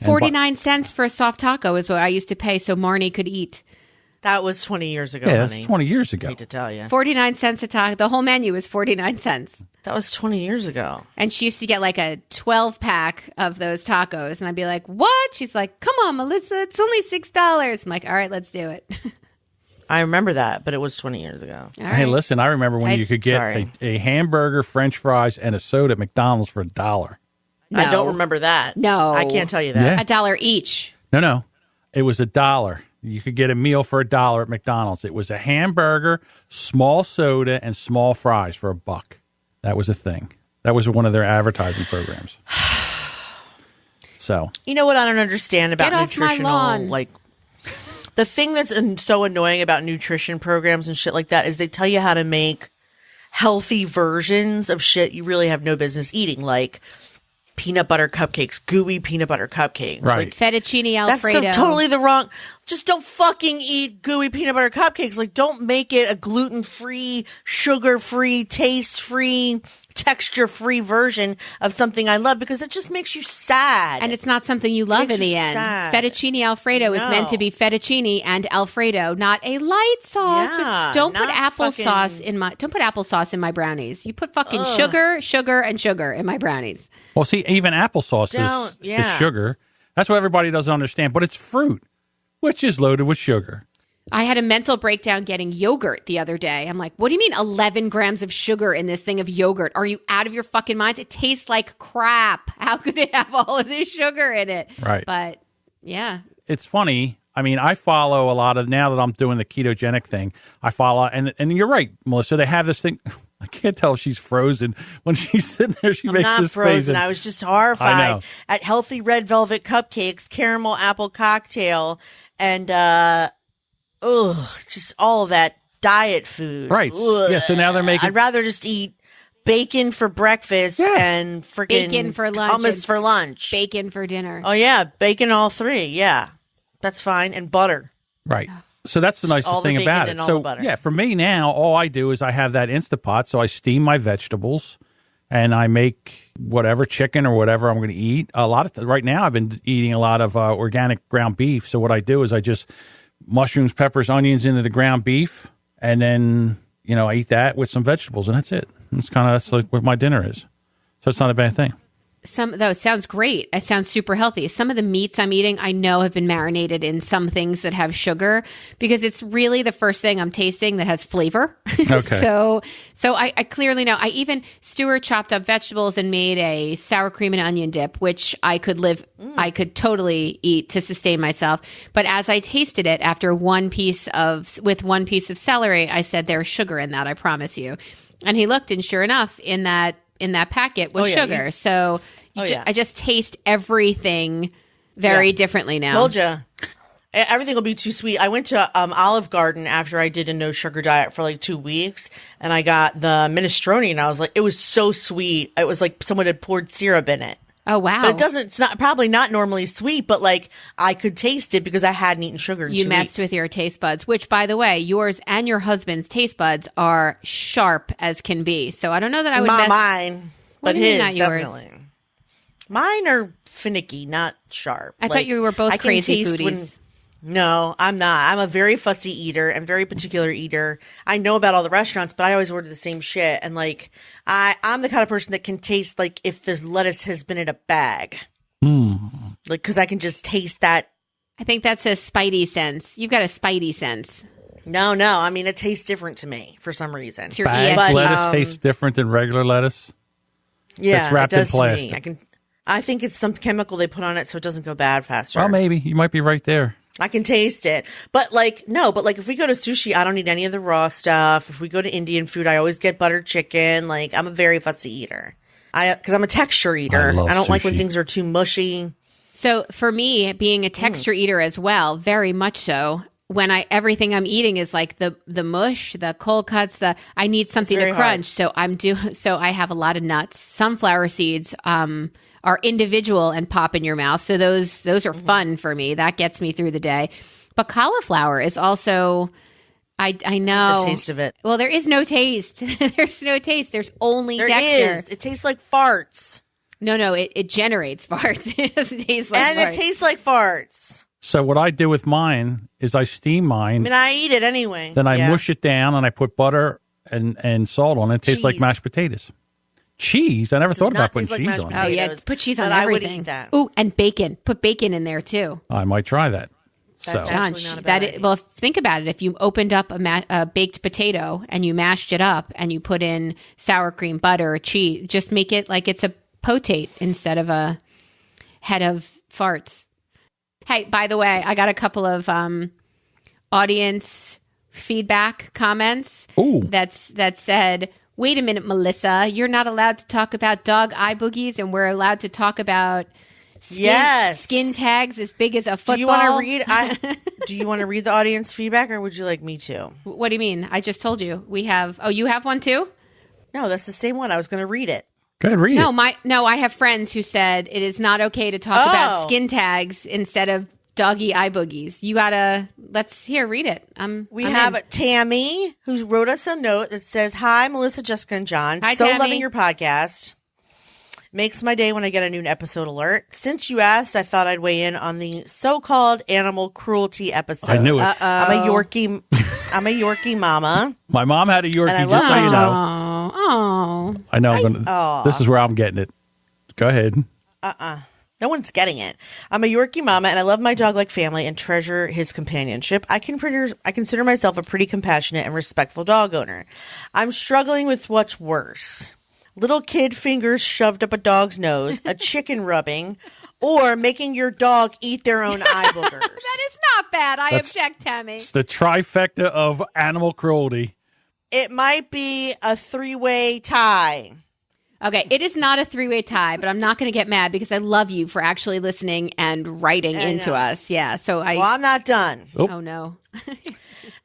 49 cents for a soft taco is what I used to pay so Marnie could eat. That was 20 years ago, Yeah, honey. that's 20 years ago. I hate to tell you. 49 cents a taco. The whole menu was 49 cents. That was 20 years ago. And she used to get like a 12-pack of those tacos. And I'd be like, what? She's like, come on, Melissa, it's only $6. I'm like, all right, let's do it. I remember that, but it was 20 years ago. Hey, listen, I remember when you could get a hamburger, French fries, and a soda at McDonald's for $1. No. I don't remember that. No. I can't tell you that. Yeah. $1 each. No. It was $1. You could get a meal for $1 at McDonald's. It was a hamburger, small soda, and small fries for $1. That was a thing. That was one of their advertising programs. So, you know what I don't understand about nutritional, like the thing that's so annoying about nutrition programs and shit like that is they tell you how to make healthy versions of shit you really have no business eating, like peanut butter cupcakes, gooey peanut butter cupcakes. Right. Like fettuccine Alfredo. That's totally the wrong. Just don't fucking eat gooey peanut butter cupcakes. Like, don't make it a gluten-free, sugar-free, taste-free, texture-free version of something I love because it just makes you sad. And it's not something you love in the end. Sad. Fettuccine Alfredo is meant to be fettuccine and Alfredo, not a light sauce. Yeah, don't put applesauce in my brownies. You put fucking sugar in my brownies. Well, see, even applesauce is sugar. That's what everybody doesn't understand. But it's fruit, which is loaded with sugar. I had a mental breakdown getting yogurt the other day. I'm like, what do you mean 11 grams of sugar in this thing of yogurt? Are you out of your fucking minds? It tastes like crap. How could it have all of this sugar in it? Right. But, yeah. It's funny. I mean, I follow a lot of, now that I'm doing the ketogenic thing, I follow, and you're right, Melissa, they have this thing. I can't tell if she's frozen. When she's sitting there, she makes this face. I'm not frozen. I was just horrified at healthy red velvet cupcakes, caramel apple cocktail, and just all of that diet food. Right. Ugh. Yeah, so now they're making... I'd rather just eat bacon for breakfast and freaking bacon for lunch, hummus for lunch. Bacon for dinner. Oh, yeah. Bacon all 3. Yeah. That's fine. And butter. Right. So that's the nicest thing about it. So, yeah, for me now, all I do is I have that Instapot, so I steam my vegetables, and I make whatever chicken or whatever I'm going to eat. Right now, I've been eating a lot of organic ground beef. So what I do is I just mushrooms, peppers, onions into the ground beef, and then I eat that with some vegetables, and that's it. That's like what my dinner is. So it's not a bad thing. though, it sounds great. It sounds super healthy. Some of the meats I'm eating, I know have been marinated in some things that have sugar because it's really the first thing I'm tasting that has flavor. Okay. So I clearly know. I even Stuart chopped up vegetables and made a sour cream and onion dip, which I could totally eat to sustain myself. But as I tasted it after one piece of celery, I said, there's sugar in that, I promise you. And he looked, and sure enough, in that packet was sugar. I just taste everything very differently now. Told you. Everything will be too sweet. I went to Olive Garden after I did a no sugar diet for like 2 weeks, and I got the minestrone, and I was like, it was so sweet. It was like someone had poured syrup in it. Oh, wow. But it's not probably not normally sweet, but like I could taste it because I hadn't eaten sugar in 2 weeks. You messed with your taste buds, which, by the way, yours and your husband's taste buds are sharp as can be. So I don't know that I would mess. Mine, what but do you mean, his not yours? definitely. Mine are finicky, not sharp. I thought you were both crazy foodies. No, I'm not. I'm a very fussy eater and very particular eater. I know about all the restaurants, but I always order the same shit. And like, I'm the kind of person that can taste like if the lettuce has been in a bag. Like, because I can just taste that. I think that's a spidey sense. You've got a spidey sense. No. I mean, it tastes different to me for some reason. It's your Bag lettuce tastes different than regular lettuce? Yeah, it's wrapped it does in plastic. To me. I think it's some chemical they put on it so it doesn't go bad faster. Well, maybe. You might be right there. I can taste it. But like, no, but like if we go to sushi, I don't eat any of the raw stuff. If we go to Indian food, I always get buttered chicken. Like, I'm a very fussy eater. Because I'm a texture eater. I don't like when things are too mushy. So for me, being a texture eater as well, very much so, when everything I'm eating is like the mush, the cold cuts, I need something to crunch. Hard. So I have a lot of nuts. Sunflower seeds are individual and pop in your mouth. So those are fun for me. That gets me through the day. But cauliflower is also, I know. The taste of it. Well, there is no taste. There's no taste. There's only texture. There is. It tastes like farts. No, it generates farts. It doesn't taste like farts. And it tastes like farts. So what I do with mine is I steam mine. I mean, I eat it anyway. Then I mush it down and I put butter and salt on it. It tastes like mashed potatoes. Cheese? I never thought about putting cheese on it. Oh, yeah. Put cheese on everything. I would eat that. Ooh, and bacon. Put bacon in there, too. I might try that. That's actually not a bad idea. Well, think about it. If you opened up a baked potato and you mashed it up and you put in sour cream, butter, cheese, just make it like it's a potate instead of a head of farts. Hey, by the way, I got a couple of audience feedback comments that said, wait a minute, Melissa, you're not allowed to talk about dog eye boogies and we're allowed to talk about skin tags as big as a football. Do you want to read the audience feedback or would you like me to? What do you mean? I just told you. We have, you have one too? No, that's the same one. I was going to read it. Go ahead, read it. No, I have friends who said it is not okay to talk about skin tags instead of doggy eye boogies. You gotta, read it. We have Tammy who wrote us a note that says, hi, Melissa, Jessica, and John. Hi, so Tammy. Loving your podcast. Makes my day when I get a new episode alert. Since you asked, I thought I'd weigh in on the so-called animal cruelty episode. I knew it. Uh-oh. I'm a Yorkie mama. My mom had a Yorkie, just so you know. Oh. I know. This is where I'm getting it. Go ahead. No one's getting it. I'm a Yorkie mama, and I love my dog like family and treasure his companionship. I consider myself a pretty compassionate and respectful dog owner. I'm struggling with what's worse. Little kid fingers shoved up a dog's nose, a chicken rubbing, or making your dog eat their own eye boogers. That is not bad. I object, Tammy. It's the trifecta of animal cruelty. It might be a 3-way tie. Okay, it is not a 3-way tie, but I'm not going to get mad because I love you for actually listening and writing into us. Yeah, so Well, I'm not done. Oh no.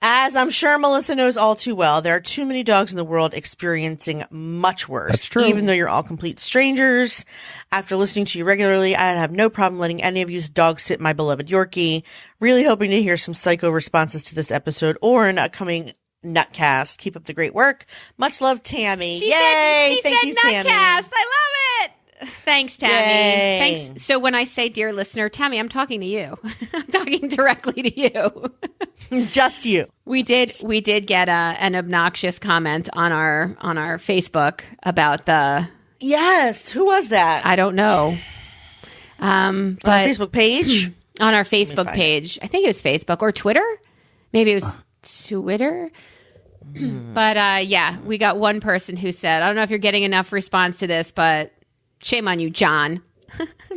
As I'm sure Melissa knows all too well, there are too many dogs in the world experiencing much worse. That's true. Even though you're all complete strangers. After listening to you regularly, I'd have no problem letting any of you dog sit my beloved Yorkie. Really hoping to hear some psycho responses to this episode or an upcoming Nutcast. Keep up the great work. Much love, Tammy. Yay! Thank you, Tammy. Nutcast. I love it. Thanks, Tammy. Yay. Thanks. So when I say dear listener, Tammy, I'm talking to you. I'm talking directly to you. Just you. We did get an obnoxious comment on our Facebook about the Yes. Who was that? I don't know. But on our Facebook page? On our Facebook page. I think it was Facebook or Twitter. Maybe it was Twitter. But yeah, we got one person who said, I don't know if you're getting enough response to this, but shame on you, John.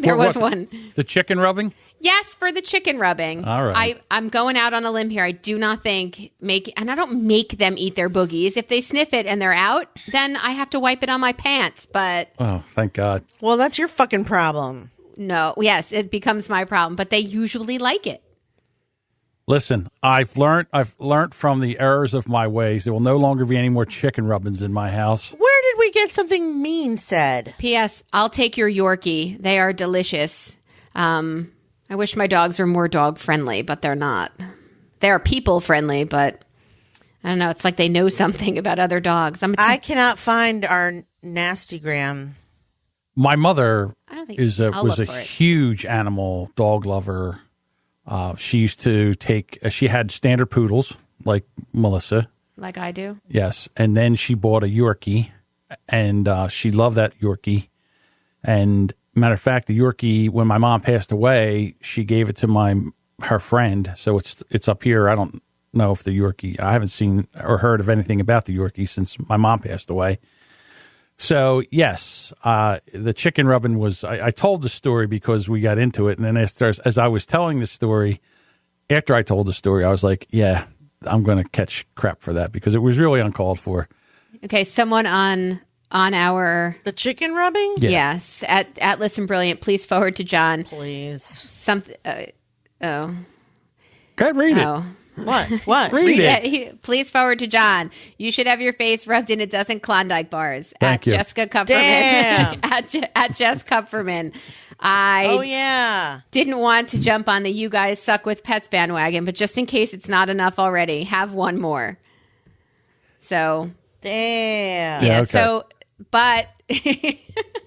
There was one. The chicken rubbing? Yes, for the chicken rubbing. All right. I'm going out on a limb here. I do not think and I don't make them eat their boogies. If they sniff it and they're out, then I have to wipe it on my pants. But oh, thank God. Well, that's your fucking problem. No, yes, it becomes my problem. But they usually like it. Listen, I've learned from the errors of my ways. There will no longer be any more chicken rubbings in my house. Where did we get something mean said? P.S. I'll take your Yorkie. They are delicious. I wish my dogs were more dog friendly, but they're not. They are people friendly, but I don't know. It's like they know something about other dogs. I cannot find our Nastygram. My mother was a it. huge animal dog lover. She used to she had standard poodles like Melissa. Like I do? Yes. And then she bought a Yorkie, and she loved that Yorkie. And matter of fact, the Yorkie, when my mom passed away, she gave it to her friend. So it's up here. I don't know if the Yorkie, I haven't seen or heard of anything about the Yorkie since my mom passed away. So, yes, the chicken rubbing was, I told the story because we got into it. And then as I was telling the story, after I told the story, I was like, yeah, I'm going to catch crap for that because it was really uncalled for. Okay, someone on our... The chicken rubbing? Yeah. Yes, at Listen Brilliant, please forward to John. Please. Something... Go ahead, read it. What? Read it. Please forward to John. You should have your face rubbed in a dozen Klondike bars. Thank you. Jessica Kupferman. Damn. at Jess Kupferman. Didn't want to jump on the You Guys Suck with Pets bandwagon, but just in case it's not enough already, have one more. So. Damn. Yeah, okay. so, but.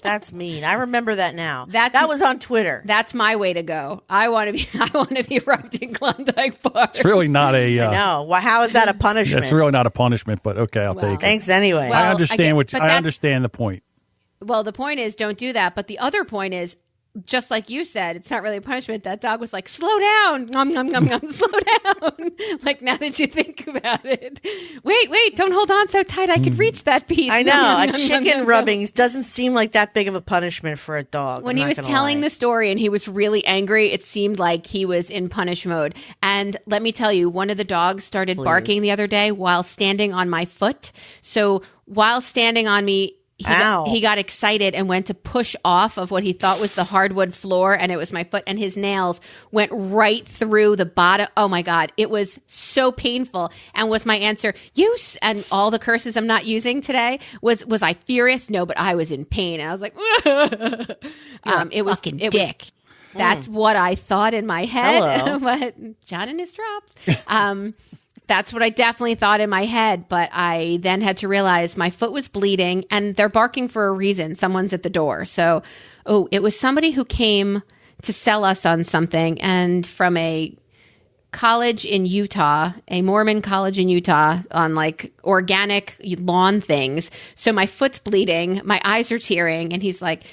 That's mean. I remember that now. That was on Twitter. That's my way to go. I want to be rubbed in Klondike bars. It's really not a... no. Well, how is that a punishment? It's really not a punishment, but okay, I'll take it. Thanks anyway. Well, I understand the point. Well, the point is don't do that. But the other point is, just like you said, it's not really a punishment. That dog was like, slow down. Nom, nom, nom, nom, slow down. Like, now that you think about it. Wait, don't hold on so tight. I could reach that piece. I know. Nom, a nom, nom, chicken nom, nom, rubbing doesn't seem like that big of a punishment for a dog. When he was telling the story and he was really angry, it seemed like he was in punish mode. And let me tell you, one of the dogs started barking the other day while standing on my foot. So while standing on me, he got excited and went to push off of what he thought was the hardwood floor, and it was my foot, and his nails went right through the bottom. Oh my God. It was so painful. And was my answer, and all the curses I'm not using today, was I furious? No, but I was in pain. And I was like, it was fucking dick. That's what I thought in my head. But John and his drops. That's what I definitely thought in my head, but I then had to realize my foot was bleeding, and they're barking for a reason. Someone's at the door. So, it was somebody who came to sell us on something, and from a college in Utah, a Mormon college in Utah, on like organic lawn things. So my foot's bleeding, my eyes are tearing, and he's like,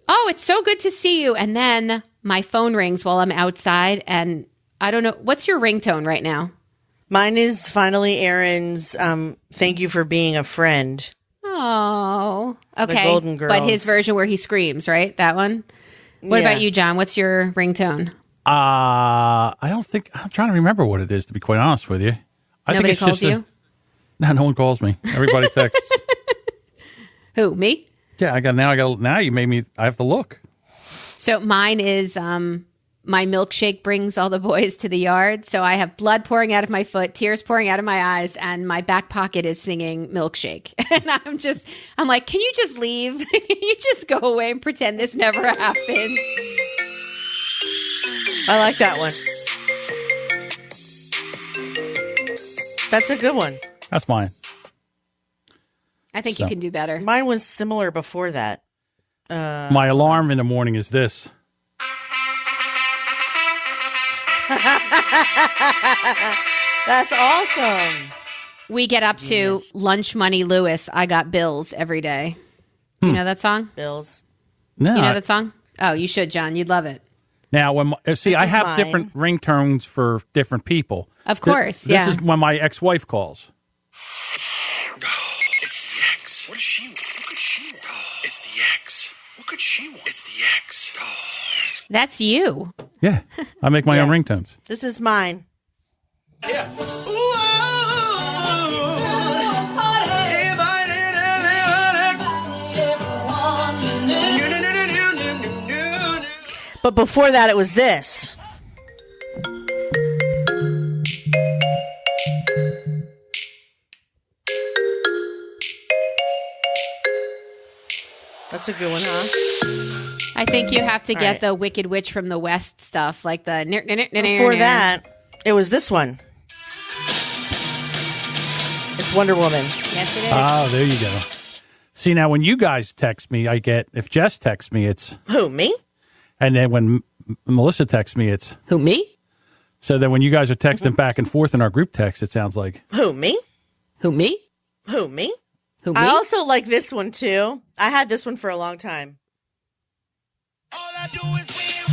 "Oh, it's so good to see you." And then my phone rings while I'm outside, and I don't know. What's your ringtone right now? Mine is finally Aaron's thank you for being a friend. Oh, okay. The Golden Girls. But his version where he screams, right? That one? What about you, John? What's your ringtone? I don't think, I'm trying to remember what it is, to be quite honest with you. Nobody calls you? No one calls me. Everybody texts. Who, me? Yeah, now you made me, I have to look. So mine is, my milkshake brings all the boys to the yard. So I have blood pouring out of my foot, tears pouring out of my eyes, and my back pocket is singing milkshake. And I'm like, can you just leave? Can you just go away and pretend this never happened? I like that one. That's a good one. That's mine. I think you can do better. Mine was similar before that. My alarm in the morning is this. That's awesome. We get up to lunch money Lewis. I got bills every day. Do you know that song? Bills. No. You know that song? Oh, you should, John. You'd love it. Now, I have mine. different ringtones for different people. Of course, This is when my ex-wife calls. It's the ex. What does she want? What could she want? Oh, it's the ex. What could she want? It's the ex. Oh. That's you. Yeah, I make my own ringtones. This is mine. Yeah. But before that, it was this. That's a good one, huh? I think you have to get right. the Wicked Witch from the West stuff, like the... Before that, it was this one. It's Wonder Woman. Yes, it is. Oh, there you go. See, now when you guys text me, if Jess texts me, it's... Who, me? And then when Melissa texts me, it's... Who, me? So then when you guys are texting back and forth in our group text, it sounds like... Who, me? Who, me? Who, me? Who, me? I also like this one, too. I had this one for a long time. All I do is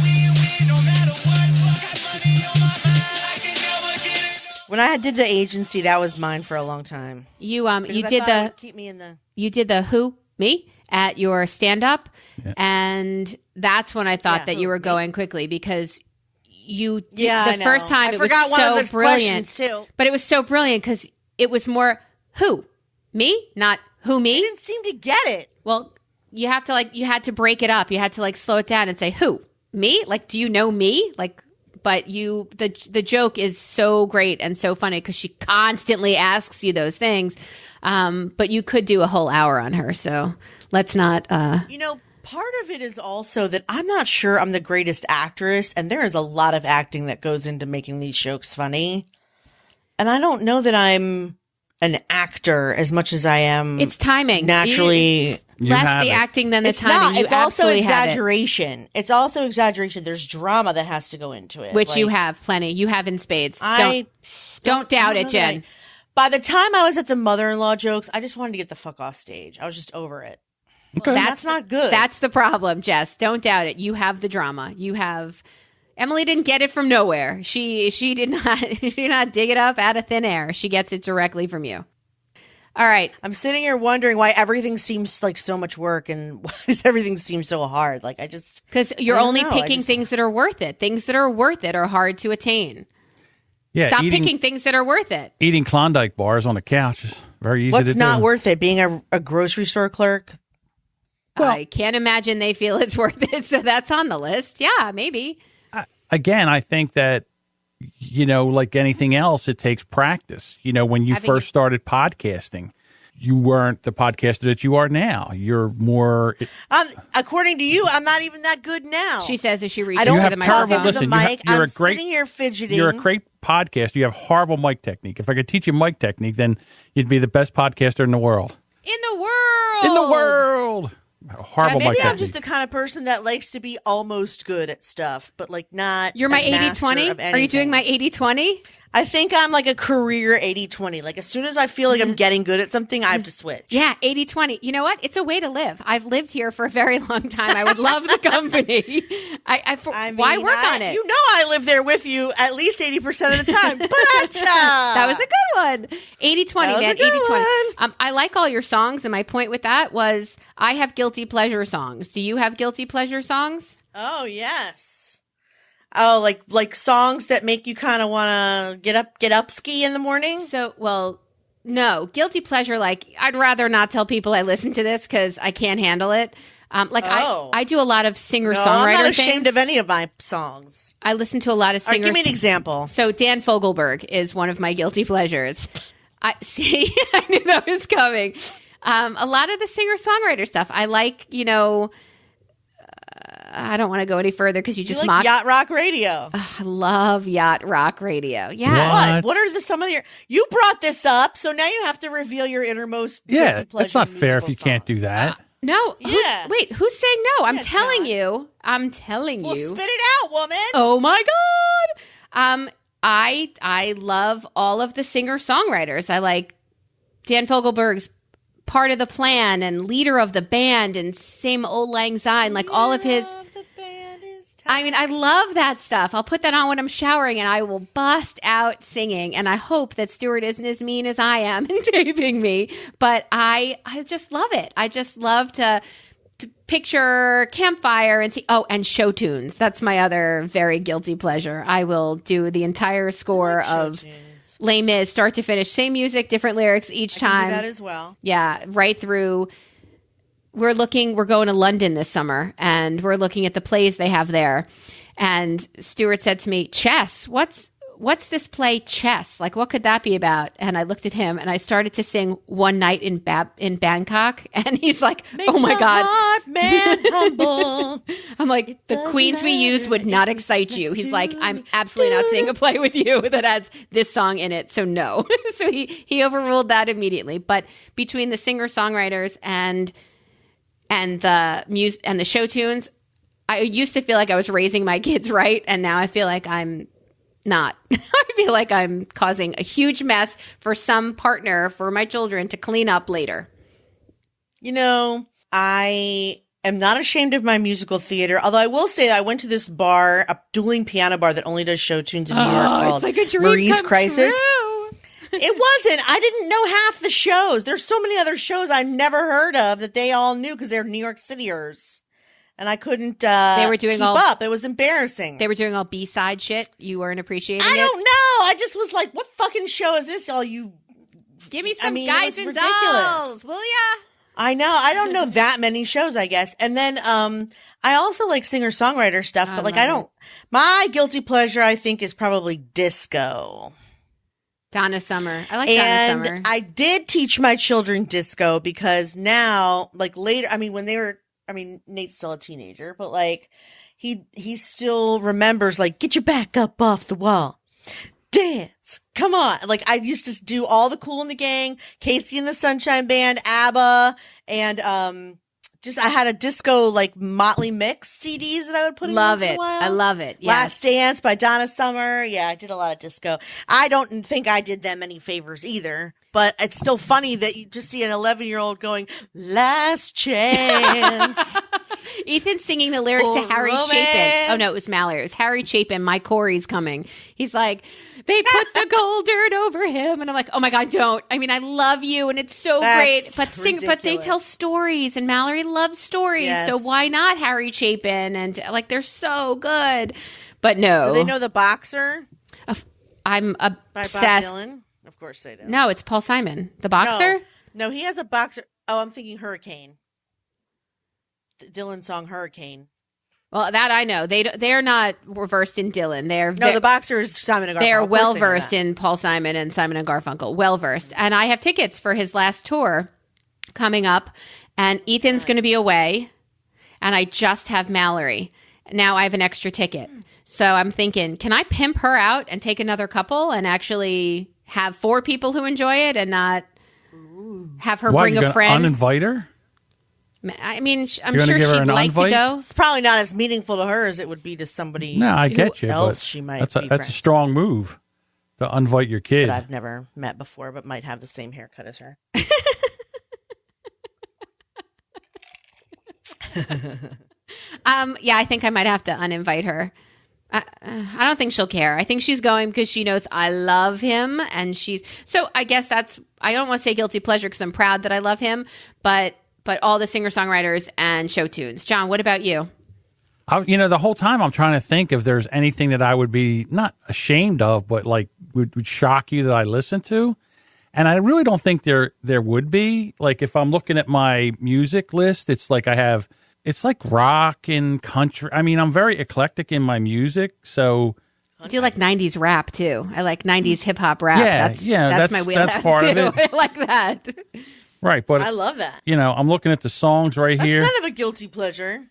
win, no matter what. Got money on my mind, I can never get enough. When I did the agency, that was mine for a long time. You Because I did thought it the... would keep me in the... You did the Who, me? At your stand-up. Yeah. And that's when I thought that who, you were me? going quickly because you did Yeah, the first time I it was forgot one so of the brilliant. questions, too. But it was so brilliant because it was more who? Me? Not who I me? didn't seem to get it. Well, you had to break it up. You had to slow it down and say who? Me? Do you know me? But the joke is so great and so funny because she constantly asks you those things. But you could do a whole hour on her, so let's not. Part of it is also that I'm not sure I'm the greatest actress, and there is a lot of acting that goes into making these jokes funny. And I don't know that I'm an actor as much as I am. It's timing. Naturally. Less the acting than the It's timing. not. You It's also absolutely have it. exaggeration. It's also exaggeration. There's drama that has to go into it. Which you have plenty. You have in spades. Don't doubt it, Jen. By the time I was at the mother-in-law jokes, I just wanted to get the fuck off stage. I was just over it. Okay. That's not good. That's the problem, Jess. Don't doubt it. You have the drama. Emily didn't get it from nowhere. She did not dig it up out of thin air. She gets it directly from you. All right. I'm sitting here wondering why everything seems like so much work and why does everything seem so hard? Because you're only picking things that are worth it. Things that are worth it are hard to attain. Yeah, Stop picking things that are worth it. Eating Klondike bars on the couch is very easy to do. What's not worth it? Being a grocery store clerk? Well, I can't imagine they feel it's worth it, so that's on the list. Yeah, maybe. Again, I think that, like anything else, it takes practice. When you first started podcasting, you weren't the podcaster that you are now. You're more... According to you, I'm not even that good now. She says as she reaches I don't to have the terrible microphone. listen, mic. you're I'm a great, sitting here fidgeting. You're a great podcaster. You have horrible mic technique. If I could teach you mic technique, then you'd be the best podcaster in the world. In the world! In the world! Horrible mic Maybe technique. I'm just the kind of person that likes to be almost good at stuff, but not. You're my a master 80-20? of Are you doing anything. my 80-20? I think I'm like a career 80-20. As soon as I feel like I'm getting good at something, I have to switch. Yeah, 80-20. You know what? It's a way to live. I've lived here for a very long time. I would love the company. Why work on it? You know I live there with you at least 80% of the time. That was a good one. 80-20, man. 80-20. I like all your songs, and my point with that was I have guilty pleasure songs. Do you have guilty pleasure songs? Oh, yes. Oh, like songs that make you kind of want to get up ski in the morning? No. Guilty pleasure, I'd rather not tell people I listen to this because I can't handle it. I do a lot of singer-songwriter I'm not things. ashamed of any of my songs. I listen to a lot of singers. All right, give me an example. So Dan Fogelberg is one of my guilty pleasures. I knew that was coming. A lot of the singer-songwriter stuff. I like, I don't want to go any further because you just mocked. Yacht Rock Radio. I love Yacht Rock Radio. Yeah. What are some of your... You brought this up, so now you have to reveal your innermost guilty pleasure. It's not fair if you musical can't do that. No. Yeah. Who's saying no? I'm Yeah, telling John. you. I'm telling Well, you. spit it out, woman. Oh my God. I love all of the singer-songwriters. I like Dan Fogelberg's part of the plan and leader of the band and same old lang syne, like all of his. I mean, I love that stuff. I'll put that on when I'm showering and I will bust out singing. And I hope that Stuart isn't as mean as I am in taping me. But I just love it. I just love to picture campfire and see. Oh, and show tunes. That's my other very guilty pleasure. I will do the entire score of Les Mis, start to finish. Same music, different lyrics each time. I can do that as well. Yeah, right through. We're going to London this summer, and we're looking at the plays they have there. And Stuart said to me, Chess, what's this play Chess? Like, what could that be about? And I looked at him, and I started to sing One Night in Bangkok. And he's like, oh, my God. Heart man humble. I'm like, the queens we use would not excite you. He's like, I'm absolutely not singing a play with you that has this song in it. So no. So he overruled that immediately. But between the singer-songwriters and the music and the show tunes, I used to feel like I was raising my kids right, and now I feel like I'm not. I feel like I'm causing a huge mess for some partner for my children to clean up later. You know, I am not ashamed of my musical theater, although I will say that I went to this bar, a dueling piano bar that only does show tunes in New York called it's like a dream Marie's come Crisis. True. It wasn't. I didn't know half the shows. There's so many other shows I've never heard of that they all knew because they're New York Cityers. And I couldn't they were doing keep up. It was embarrassing. They were doing all B-side shit. You weren't appreciating it? I don't know. I just was like, what fucking show is this, y'all? Give me some it guys was and ridiculous. dolls, will ya? I know. I don't know that many shows, I guess. And then I also like singer-songwriter stuff, but like I don't. My guilty pleasure, I think, is probably disco. Donna Summer. I like Donna Summer. And I did teach my children disco because now, like later, I mean, when they were, Nate's still a teenager, but like he still remembers like, get your back up off the wall. Dance. Come on. Like I used to do all the Kool and the Gang, Casey and the Sunshine Band, ABBA, and I had a disco like Motley Mix CDs that I would put in once in a while. I love it. Yes. Last Dance by Donna Summer. Yeah, I did a lot of disco. I don't think I did them any favors either, but it's still funny that you just see an 11-year-old going, Last Chance. Ethan singing the lyrics to Harry Chapin. Oh, no, it was Mallory. It was Harry Chapin, My Corey's Coming. He's like, they put the gold dirt over him. And I'm like, oh, my God, don't. I mean, I love you, and it's so great. But they tell stories, and Mallory loves stories. Yes. So why not Harry Chapin? And, like, they're so good. But no. Do they know The Boxer? I'm obsessed. By Bob Dylan? Of course they do. No, it's Paul Simon. The Boxer? No, he has a boxer. Oh, I'm thinking Hurricane. The Dylan song Hurricane. Well, that I know. They're not versed in Dylan. The Boxer is Simon and Garfunkel. They are well versed in Paul Simon and Simon and Garfunkel. Well versed. And I have tickets for his last tour coming up. And Ethan's going to be away. And I just have Mallory. Now I have an extra ticket. So I'm thinking, can I pimp her out and take another couple and actually have 4 people who enjoy it and not have her bring a friend? Uninvite her? I mean, I'm sure she'd like to go. It's probably not as meaningful to her as it would be to somebody. No, I get you. Else she might. That's a strong move to invite your kid. That I've never met before, but might have the same haircut as her. Yeah, I think I might have to uninvite her. I don't think she'll care. I think she's going because she knows I love him, and so I guess I don't want to say guilty pleasure because I'm proud that I love him, but all the singer-songwriters and show tunes. John, what about you? The whole time I'm trying to think if there's anything that I would be not ashamed of, but like would shock you that I listen to. And I really don't think there would be. Like if I'm looking at my music list, it's like it's like rock and country. I mean, I'm very eclectic in my music, so. I do like 90s rap too. I like 90s hip hop rap. That's my wheelhouse. That's part too. of it. I like that. Right, but I love that. I'm looking at the songs here. That's kind of a guilty pleasure.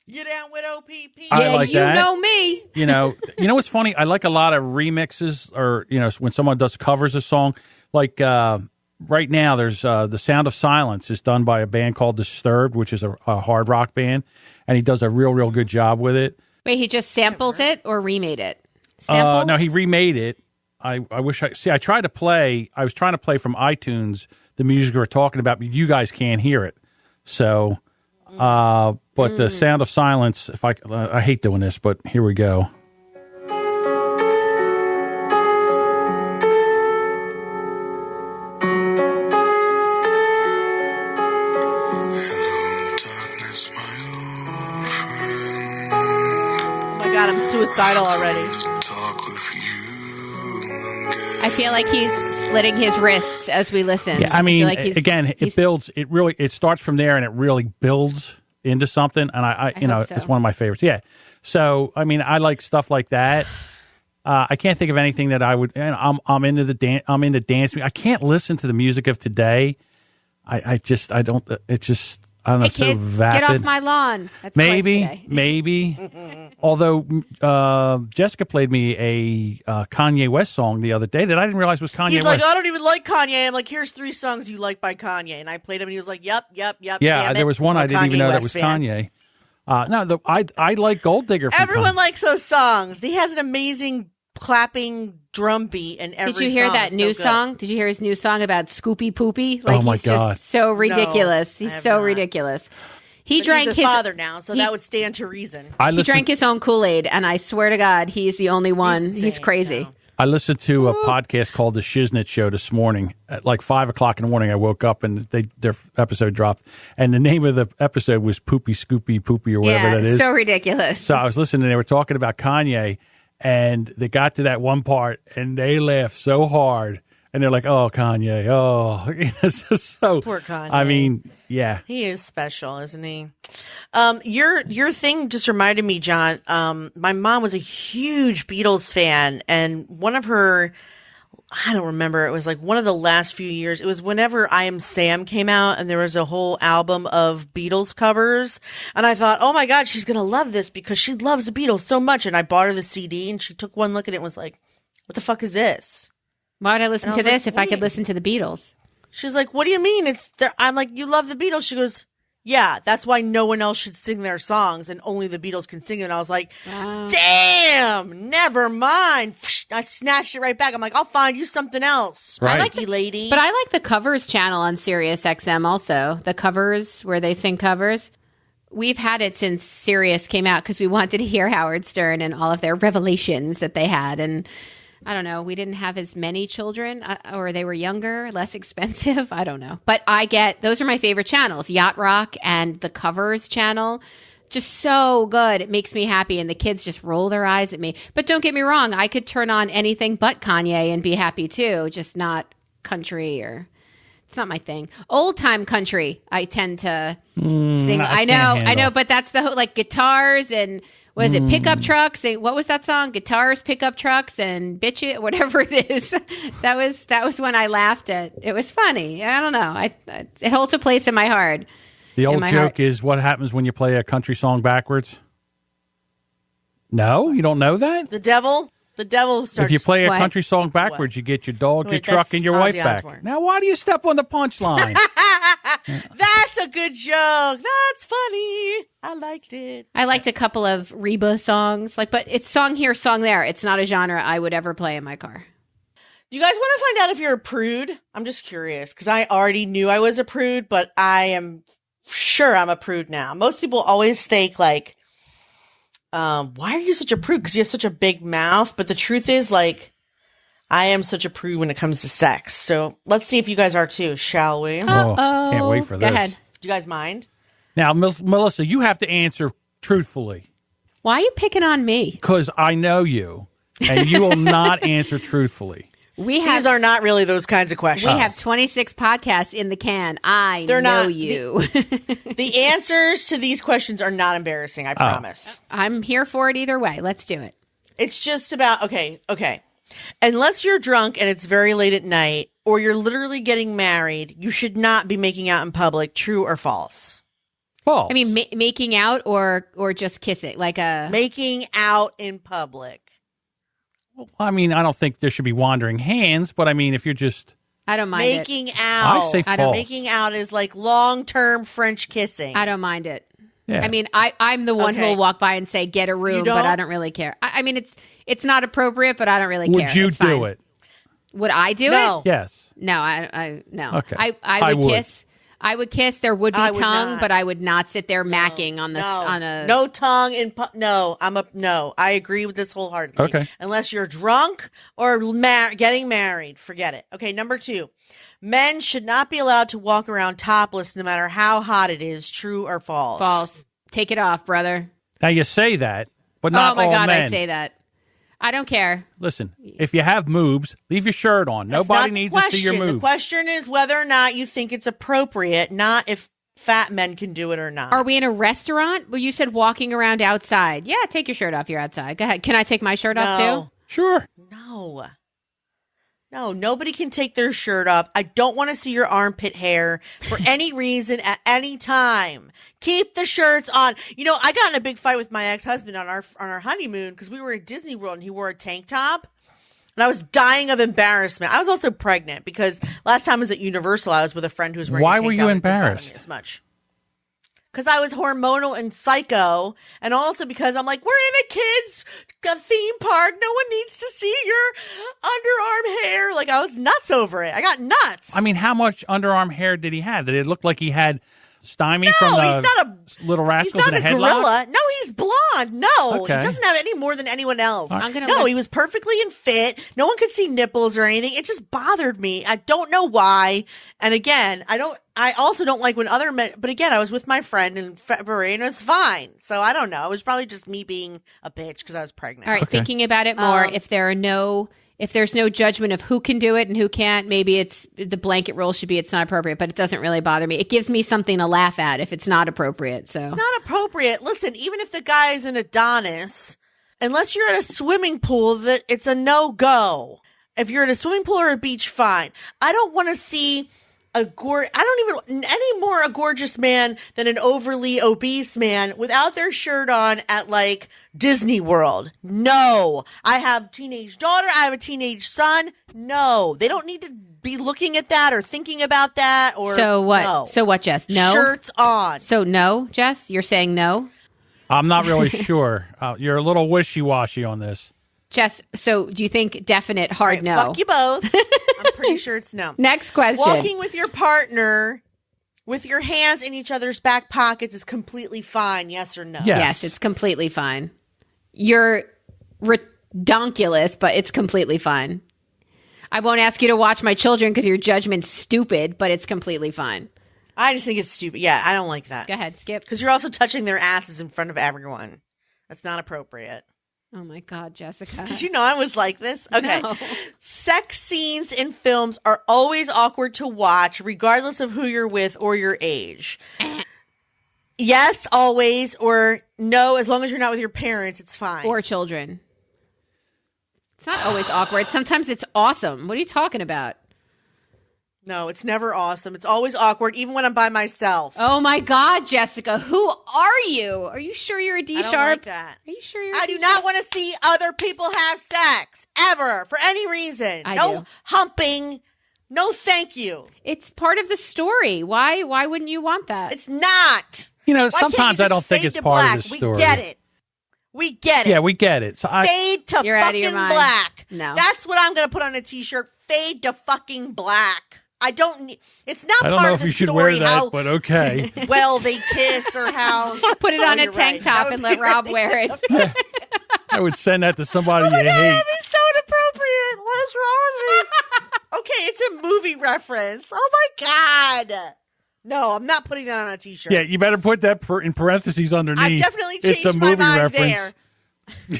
You down with OPP? Yeah, like you that. know me. You know what's funny? I like a lot of remixes, or when someone covers a song. Like right now, there's The Sound of Silence is done by a band called Disturbed, which is a hard rock band, and he does a real good job with it. Wait, he just samples it or remade it? Sample? No, he remade it. I wish I tried to play. I was trying to play from iTunes the music we're talking about, but you guys can't hear it. So, but the Sound of Silence. If I hate doing this, but here we go. I'm suicidal already. I feel like he's slitting his wrists as we listen. Yeah, I mean, again, it builds. It starts from there, and it really builds into something. And I so. It's one of my favorites. Yeah. So I mean, I like stuff like that. I can't think of anything that I would. I'm into the dance. I'm into dance. I can't listen to the music of today. I don't. It's just. I don't know. Hey, so kids, vapid. get off my lawn. That's maybe. Although Jessica played me a Kanye West song the other day that I didn't realize was Kanye West. He's like, I don't even like Kanye. I'm like, here's 3 songs you like by Kanye, and I played him, and he was like, yep. Yeah, there was one I didn't even know that was Kanye. I like Gold Digger. Everyone likes those songs. He has an amazing clapping drum beat in every song. Did you hear that new song? Did you hear his new song about Scoopy Poopy? Like, oh my God. Just so ridiculous. No, he's so ridiculous. He drank his father now, so that would stand to reason. He drank his own Kool-Aid, and I swear to God, he's the only one. He's crazy. No. I listened to a podcast called The Shiznit Show this morning at like 5 o'clock in the morning. I woke up and their episode dropped, and the name of the episode was Poopy Scoopy Poopy or whatever that is. So ridiculous. So I was listening, and they were talking about Kanye. And they got to that one part, and they laughed so hard. And they're like, oh, Kanye, oh. It's just so. Poor Kanye. I mean, yeah. He is special, isn't he? Your thing just reminded me, John. My mom was a huge Beatles fan, and one of her, I don't remember, it was like one of the last few years. It was whenever I Am Sam came out, and there was a whole album of Beatles covers. And I thought, oh my God, she's going to love this because she loves the Beatles so much. And I bought her the CD, and she took one look at it and was like, what the fuck is this? Why would I listen to this if I could listen to the Beatles? She's like, what do you mean? I'm like, you love the Beatles? She goes, yeah, that's why no one else should sing their songs and only the Beatles can sing it. And I was like, damn, never mind. I snatched it right back. I'm like, I'll find you something else. Right. I like you, lady. But I like the covers channel on Sirius XM also. The covers where they sing covers. We've had it since Sirius came out because we wanted to hear Howard Stern and all of their revelations that they had. And I don't know, we didn't have as many children or they were younger, less expensive. I don't know. But those are my favorite channels, Yacht Rock and the Covers channel. Just so good. It makes me happy. And the kids just roll their eyes at me. But don't get me wrong. I could turn on anything but Kanye and be happy too. Just not country it's not my thing. Old time country, I tend to sing. I know. But that's the like guitars and was it pickup trucks? What was that song? Guitars, pickup trucks, and bitch it, whatever it is. That was when I laughed at. It was funny. I don't know. It holds a place in my heart. The old joke is what happens when you play a country song backwards. No, you don't know that? The devil starts. If you play a country song backwards, you get your dog, your truck, and your wife back. Osbourne. Now, why do you step on the punchline? That's a good joke. That's funny. I liked it. I liked a couple of Reba songs, but it's song here, song there. It's not a genre I would ever play in my car. Do you guys want to find out if you're a prude? I'm just curious because I already knew I was a prude, but I am sure I'm a prude now. Most people always think like, why are you such a prude? Because you have such a big mouth. But the truth is, like, I am such a prude when it comes to sex. So let's see if you guys are too, shall we? Uh-oh. Can't wait for this. Go ahead. Do you guys mind? Now, Melissa, you have to answer truthfully. Why are you picking on me? Because I know you, and you will not answer truthfully. These are not really those kinds of questions. We have 26 podcasts in the can. They're know not, you. The answers to these questions are not embarrassing, I promise. I'm here for it either way. Let's do it. It's just about, okay. Unless you're drunk and it's very late at night, or you're literally getting married, you should not be making out in public. True or false? False. I mean, making out or just kissing? Making out in public. I mean, I don't think there should be wandering hands, but I mean, if you're just... I don't mind making out. I say false. Making out is like long-term French kissing. I don't mind it. Yeah. I mean, I'm the one who will walk by and say, get a room, but I don't really care. I mean, it's not appropriate, but I don't really care. Would you do it? Would I do No. it? Yes. No, I no. Okay. I would would. kiss. I would kiss. There would be I would tongue, not. but I would not sit there macking on the on a. No tongue in no. No. I agree with this wholeheartedly. Okay. Unless you're drunk or getting married, forget it. Okay, number 2. Men should not be allowed to walk around topless no matter how hot it is, true or false. False. Take it off, brother. Now you say that, but not Oh my all God, men. I say that. I don't care. Listen, if you have moobs, leave your shirt on. That's Nobody not needs the to see your question. The moobs. question is whether or not you think it's appropriate, not if fat men can do it or not. Are we in a restaurant? Well, you said walking around outside. Yeah, take your shirt off. You're outside. Go ahead. Can I take my shirt off too? Sure. No, nobody can take their shirt off. I don't want to see your armpit hair for any reason at any time. Keep the shirts on. You know, I got in a big fight with my ex-husband on our honeymoon because we were at Disney World and he wore a tank top. And I was dying of embarrassment. I was also pregnant because last time I was at Universal, I was with a friend who was wearing a tank top. Why were you and didn't bother me embarrassed? as much. Because I was hormonal and psycho, and also because I'm like, we're in a kids' theme park. No one needs to see your underarm hair. Like, I was nuts over it. I got nuts. I mean, how much underarm hair did he have? Did it look like he had Stymie no, from he's the not a Little Rascals He's not in a a headlock? gorilla. No, he's blonde. No, Okay. he doesn't have any more than anyone else. I'm gonna No, look- he was perfectly in fit. No one could see nipples or anything. It just bothered me. I don't know why. And again, I also don't like when other men, but again, I was with my friend in February and it was fine. So I don't know. It was probably just me being a bitch because I was pregnant. All right, thinking about it more, if there's no judgment of who can do it and who can't, maybe it's the blanket rule should be it's not appropriate, but it doesn't really bother me. It gives me something to laugh at if it's not appropriate. So It's not appropriate. Listen, even if the guy is an Adonis, unless you're at a swimming pool, that it's a no-go. If you're at a swimming pool or a beach, fine. I don't want to see I don't even any more a gorgeous man than an overly obese man without their shirt on at like Disney World. No. I have a teenage daughter. I have a teenage son. No. They don't need to be looking at that or thinking about that or So what? No. So what, Jess? No. Shirts on. So no, Jess? You're saying no? I'm not really sure. You're a little wishy-washy on this. Jess, so do you think definite hard Right, no? Fuck you both. I'm pretty sure it's no. Next question. Walking with your partner with your hands in each other's back pockets is completely fine. Yes or no? Yes. Yes, it's completely fine. You're redonkulous, but it's completely fine. I won't ask you to watch my children because your judgment's stupid, but it's completely fine. I just think it's stupid. Yeah, I don't like that. Go ahead, Skip. Because you're also touching their asses in front of everyone. That's not appropriate. Oh my God, Jessica. Did you know I was like this? Okay. No. Sex scenes in films are always awkward to watch, regardless of who you're with or your age. Yes, always, or no, as long as you're not with your parents, it's fine. Or children. It's not always awkward. Sometimes it's awesome. What are you talking about? No, it's never awesome. It's always awkward, even when I'm by myself. Oh my God, Jessica. Who are you? Are you sure you're a D I don't sharp? like that. Are you sure you're a I D do not want to see other people have sex, ever, for any reason. I No do. humping. No thank you. It's part of the story. Why wouldn't you want that? It's not. You know, Why can't sometimes you I don't just think fade it's to part black? of the story. We get it. We get it. Yeah, we get it. So Fade to You're out of fucking your mind. black. No. That's what I'm going to put on a t-shirt. Fade to fucking black. I don't need, it's not I don't part know of if the you should story wear that, how but okay. well they kiss or how. Put it on Oh, a you're tank right. top That and would let be Rob really wear it. I would send that to somebody Oh my you God, hate. that'd be so inappropriate. What is wrong with me? Okay, it's a movie reference. Oh my God. No, I'm not putting that on a t-shirt. Yeah, you better put that in parentheses underneath. I've definitely it's changed a my movie mind reference. there.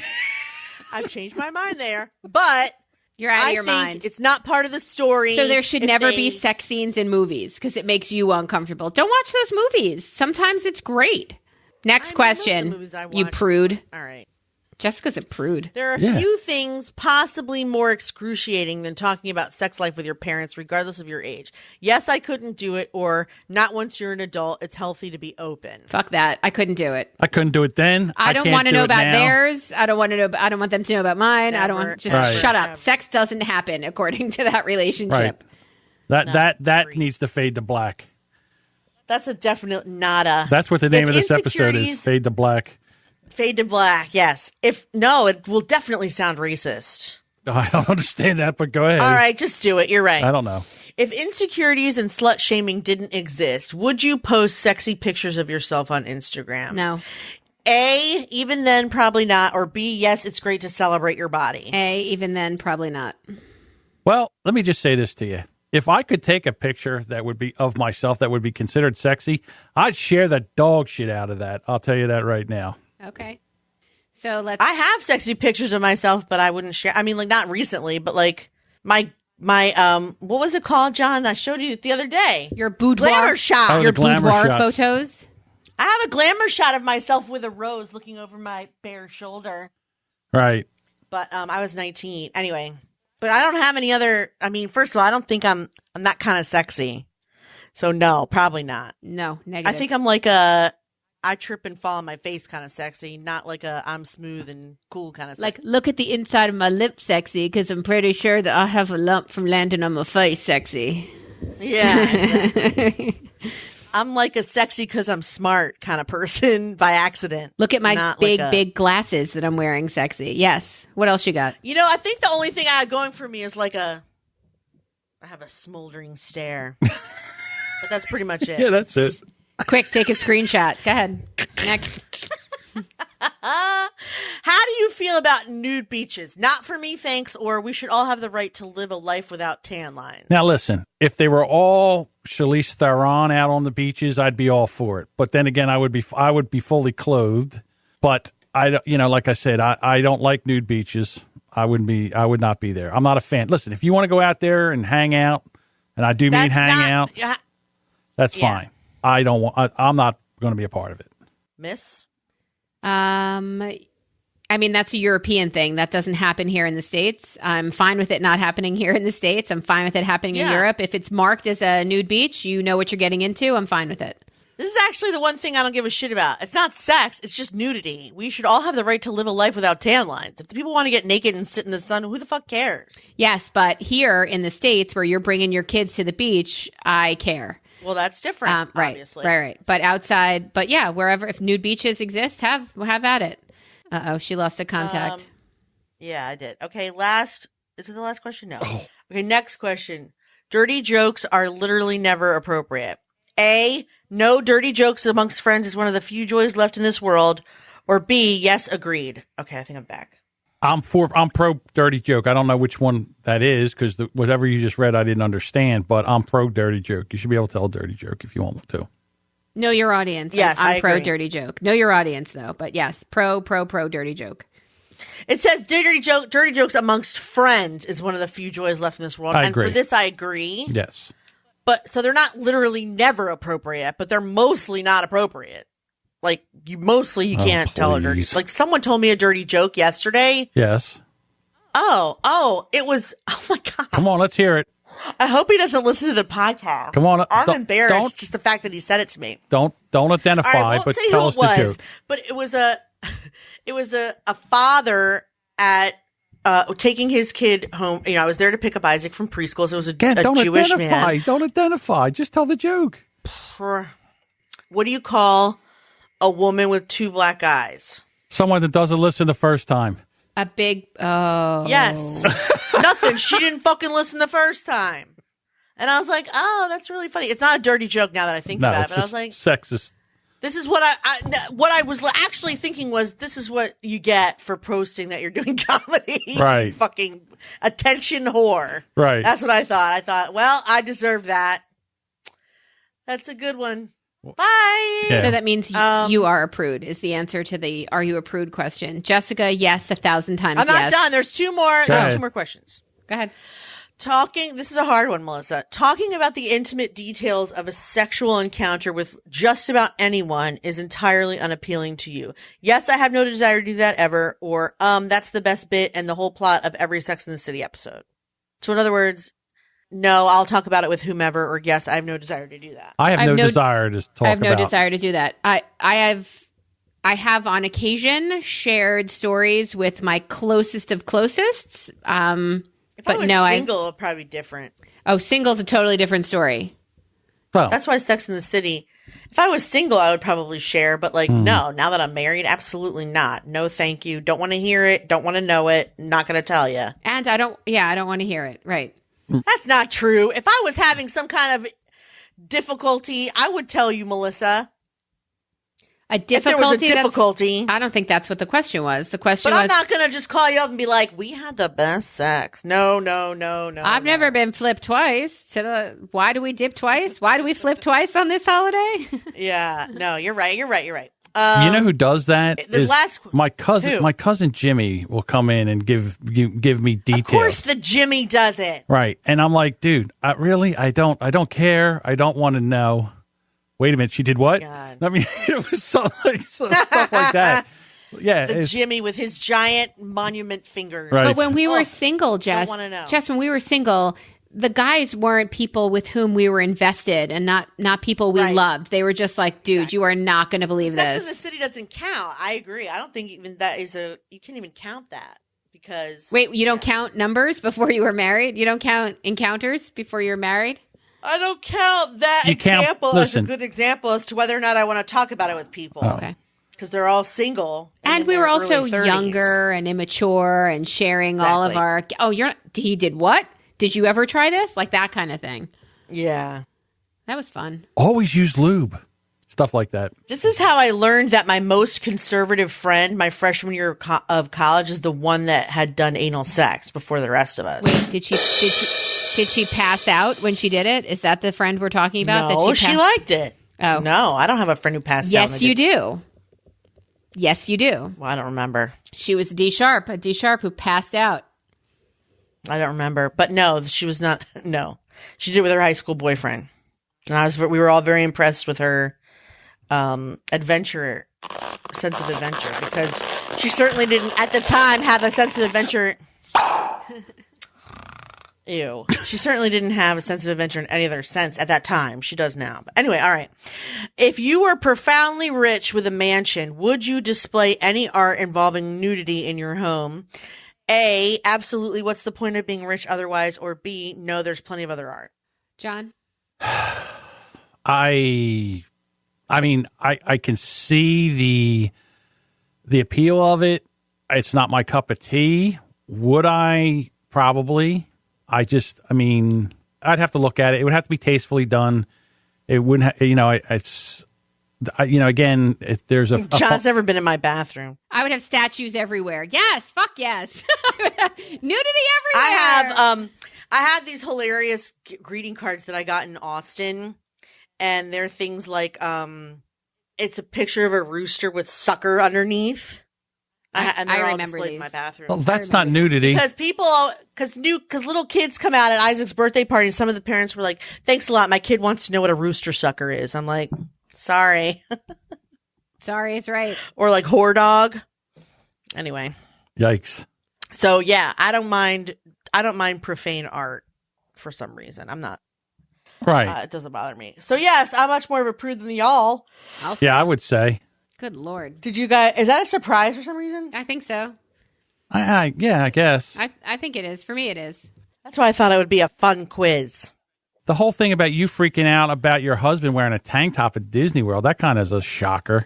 I've changed my mind there, but You're out of I your think mind. it's not part of the story. So there should if never they- be sex scenes in movies because it makes you uncomfortable. Don't watch those movies. Sometimes it's great. Next I mean, most of the question. movies I You watch- prude. All right. Jessica's a prude. There are a Yeah. few things possibly more excruciating than talking about sex life with your parents, regardless of your age. Yes, I couldn't do it, or not once you're an adult. It's healthy to be open. Fuck that. I couldn't do it. I couldn't do it then. I don't can't want to do know it about now. theirs. I don't want to know. I don't want them to know about mine. I don't Never, want. Just Right. shut up. ever. Sex doesn't happen according to that relationship. Right. That agree. needs to fade to black. That's a definite nada. That's what the name of That's this episode is. insecurities- Fade to black. Fade to black, yes. If no, it will definitely sound racist. I don't understand that, but go ahead. All right, just do it. You're right. I don't know. If insecurities and slut shaming didn't exist, would you post sexy pictures of yourself on Instagram? No. A, even then, probably not. Or B, yes, it's great to celebrate your body. A, even then, probably not. Well, let me just say this to you. If I could take a picture that would be of myself that would be considered sexy, I'd share the dog shit out of that. I'll tell you that right now. Okay. So let's. I have sexy pictures of myself, but I wouldn't share. I mean, like, not recently, but like my what was it called, John? I showed you the other day. Your boudoir glamour shot. Oh, your the glamour boudoir shots. photos. I have a glamour shot of myself with a rose looking over my bare shoulder. Right. But I was 19 anyway. But I don't have any other. I mean, first of all, I don't think I'm that kind of sexy. So no, probably not. No, negative. I think I'm like a I trip and fall on my face kind of sexy, not like a I'm smooth and cool kind of sexy. Like, look at the inside of my lip sexy, because I'm pretty sure that I have a lump from landing on my face sexy. Yeah. Exactly. I'm like a sexy because I'm smart kind of person by accident. Look at my not big, like big glasses that I'm wearing sexy. Yes. What else you got? You know, I think the only thing I have going for me is like I have a smoldering stare. But that's pretty much it. Yeah, that's it. Quick, take a screenshot. Go ahead. Next. How do you feel about nude beaches? Not for me, thanks, or we should all have the right to live a life without tan lines. Now, listen, if they were all Charlize Theron out on the beaches, I'd be all for it. But then again, I would be fully clothed. But like I said, I don't like nude beaches. I would not be there. I'm not a fan. Listen, if you want to go out there and hang out, and I do mean hang out, that's fine. I'm not going to be a part of it. Miss? I mean, that's a European thing. That doesn't happen here in the States. I'm fine with it not happening here in the States. I'm fine with it happening in Europe. If it's marked as a nude beach, you know what you're getting into. I'm fine with it. This is actually the one thing I don't give a shit about. It's not sex. It's just nudity. We should all have the right to live a life without tan lines. If the people want to get naked and sit in the sun, who the fuck cares? Yes, but here in the States where you're bringing your kids to the beach, I care. Well, that's different, obviously. Right. But outside, but yeah, wherever, if nude beaches exist, have at it. Uh-oh, she lost a contact. Yeah, I did. Okay, is it the last question? No. Oh. Okay, next question. Dirty jokes are literally never appropriate. A, no dirty jokes amongst friends is one of the few joys left in this world. Or B, yes, agreed. Okay, I think I'm back. I'm pro dirty joke. I don't know which one that is because whatever you just read, I didn't understand. But I'm pro dirty joke. You should be able to tell a dirty joke if you want to. Know your audience. Yes, I'm I pro agree. dirty joke. Know your audience though. But yes, pro dirty joke. It says dirty jokes amongst friends is one of the few joys left in this world. I agree. And for this, I agree. Yes. But so they're not literally never appropriate, but they're mostly not appropriate. Like you can't tell a dirty. Like someone told me a dirty joke yesterday. Yes. Oh, it was. Oh my God. Come on, let's hear it. I hope he doesn't listen to the podcast. Come on, I'm embarrassed just the fact that he said it to me. Don't identify, I won't but say tell who us it was, the joke. But it was a father at taking his kid home. You know, I was there to pick up Isaac from preschool. So it was a Jewish man. Don't identify. Just tell the joke. What do you call a woman with two black eyes? Someone that doesn't listen the first time. A big Yes. Nothing. She didn't fucking listen the first time. And I was like, oh, that's really funny. It's not a dirty joke now that I think about it. But I was like, sexist. This is what I was actually thinking was this is what you get for posting that you're doing comedy. Right. Fucking attention whore. Right. That's what I thought. I thought, well, I deserve that. That's a good one. Bye. Yeah. So that means you are a prude is the answer to the are you a prude question. Jessica, yes, 1,000 times I'm not yes. done. There's two more. There's two more questions. Go ahead. This is a hard one, Melissa. Talking about the intimate details of a sexual encounter with just about anyone is entirely unappealing to you. Yes, I have no desire to do that ever. Or, that's the best bit and the whole plot of every Sex and the City episode. So in other words, no, I'll talk about it with whomever, or yes, I have no desire to do that. I have no desire to talk about. I have no desire to do that. I have on occasion shared stories with my closest of closest. If I was single, it would probably be different. Oh, single's a totally different story. Well, that's why Sex in the City. If I was single, I would probably share, but like, no, now that I'm married, absolutely not. No, thank you. Don't want to hear it. Don't want to know it. Not going to tell you. And I don't want to hear it. Right. That's not true. If I was having some kind of difficulty, I would tell you, Melissa. A difficulty. If there was a difficulty. I don't think that's what the question was. The question was. was. But I'm not going to just call you up and be like, we had the best sex. No. I've never been flipped twice. Why do we dip twice? Why do we flip twice on this holiday? Yeah. No, you're right. You know who does that? My cousin. Who? My cousin Jimmy will come in and give me details. Of course, the Jimmy does it. Right, and I'm like, dude, I don't care. I don't want to know. Wait a minute, she did what? God. I mean, it was stuff like that. Yeah, the Jimmy with his giant monument fingers. Right. But when we were single, Jess, when we were single, the guys weren't people with whom we were invested, and not people we loved. They were just like, dude, you are not going to believe this. Sex in the City doesn't count. I agree. I don't think even that is you can't even count that because. Wait, you don't count numbers before you were married? You don't count encounters before you're married? I don't count that example as a good example as to whether or not I want to talk about it with people. Oh. Okay. Because they're all single. And we were also younger and immature and sharing all of our, he did what? Did you ever try this? Like that kind of thing. Yeah. That was fun. Always use lube. Stuff like that. This is how I learned that my most conservative friend, my freshman year of college, is the one that had done anal sex before the rest of us. Wait, did she pass out when she did it? Is that the friend we're talking about? No, she liked it. Oh. No, I don't have a friend who passed out. Yes, you do. Yes, you do. Well, I don't remember. She was a D Sharp who passed out. I don't remember. But no, she was not. No. She did it with her high school boyfriend. And we were all very impressed with her sense of adventure, because she certainly didn't at the time have a sense of adventure. Ew. She certainly didn't have a sense of adventure in any other sense at that time. She does now. But anyway, all right. If you were profoundly rich with a mansion, would you display any art involving nudity in your home? A, absolutely. What's the point of being rich otherwise? Or B, no, there's plenty of other art. John? I mean, I can see the appeal of it. It's not my cup of tea. Would I? Probably. I'd have to look at it. It would have to be tastefully done. It wouldn't, again, if there's John's never been in my bathroom. I would have statues everywhere. Yes, fuck yes. Nudity everywhere. I have these hilarious greeting cards that I got in Austin, and they're things like, it's a picture of a rooster with sucker underneath. I remember these. In my bathroom. Well, that's not nudity. Because little kids come out at Isaac's birthday party, and some of the parents were like, "Thanks a lot, my kid wants to know what a rooster sucker is." I'm like, "Sorry, sorry, it's right." Or like whore dog. Anyway, yikes. So yeah, I don't mind profane art for some reason. I'm not. Right. It doesn't bother me. So yes, I'm much more of a prude than y'all. Yeah, I would say. Good Lord. Did you guys, is that a surprise for some reason? I think so. Yeah, I guess. I think it is. For me, it is. That's why I thought it would be a fun quiz. The whole thing about you freaking out about your husband wearing a tank top at Disney World, that kind of is a shocker.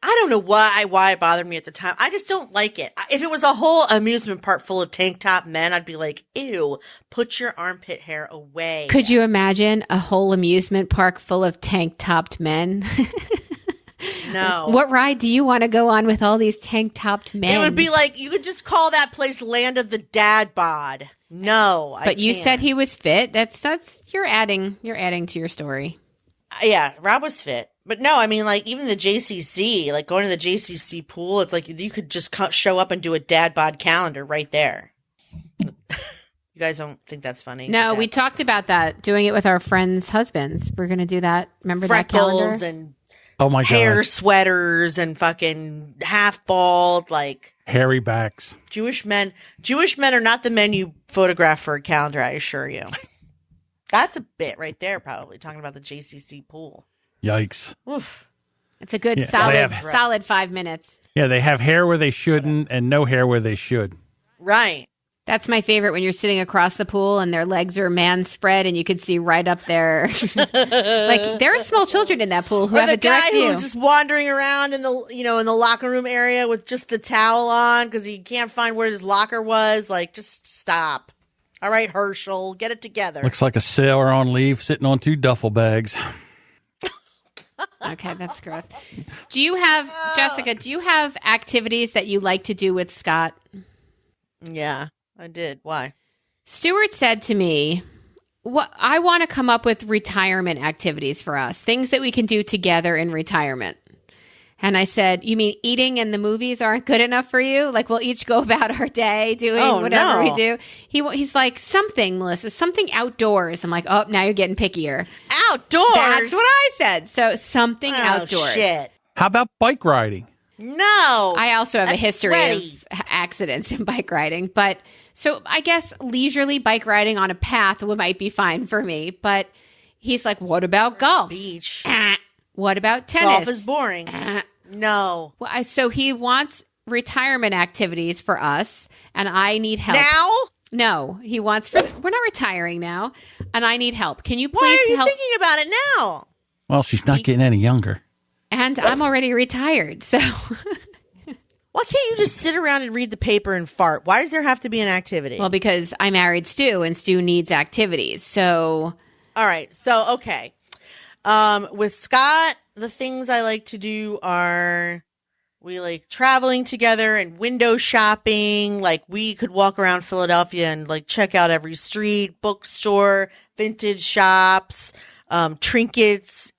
I don't know why it bothered me at the time. I just don't like it. If it was a whole amusement park full of tank top men, I'd be like, ew, put your armpit hair away. Could you imagine a whole amusement park full of tank topped men? No. What ride do you want to go on with all these tank-topped men? It would be like, you could just call that place Land of the Dad Bod. No, but you said he was fit. That's you're adding to your story. Yeah, Rob was fit. But no, I mean, like, even the JCC, like going to the JCC pool, it's like you could just show up and do a Dad Bod calendar right there. You guys don't think that's funny? No, we talked about that, doing it with our friends' husbands. We're going to do that. Remember Freckles that calendar? And oh my hair God. Sweaters and fucking half bald, like hairy backs. Jewish men are not the men you photograph for a calendar, I assure you. That's a bit right there, probably talking about the JCC pool. Yikes. Oof. It's a good solid 5 minutes. Yeah, they have hair where they shouldn't and no hair where they should. Right. That's my favorite, when you're sitting across the pool and their legs are man spread and you can see right up there. Like, there are small children in that pool who have a direct view. Or the guy who's just wandering around in the locker room area with just the towel on because he can't find where his locker was. Like, just stop. All right, Herschel, get it together. Looks like a sailor on leave sitting on 2 duffel bags. Okay, that's gross. Do you have, Jessica, do you have activities that you like to do with Scott? Yeah, I did. Why? Stuart said to me, I want to come up with retirement activities for us, things that we can do together in retirement. And I said, you mean eating and the movies aren't good enough for you? Like, we'll each go about our day doing whatever we do. He's like, something, Melissa, something outdoors. I'm like, oh, now you're getting pickier. Outdoors? That's what I said. So something outdoors. Shit. How about bike riding? No. I also have a history sweaty. of accidents in bike riding. But so I guess leisurely bike riding on a path might be fine for me. But he's like, what about golf? Beach. What about tennis? Golf is boring. No. Well, so he wants retirement activities for us, and I need help. Now? No, he wants we're not retiring now, and I need help. Can you please Why are you help? thinking about it now? Well, she's not getting any younger. And I'm already retired, so. Why can't you just sit around and read the paper and fart? Why does there have to be an activity? Well, because I married Stu, and Stu needs activities, so. All right. So, okay. With Scott, the things I like to do are we like traveling together and window shopping. Like, we could walk around Philadelphia and like check out every street, bookstore, vintage shops, trinkets,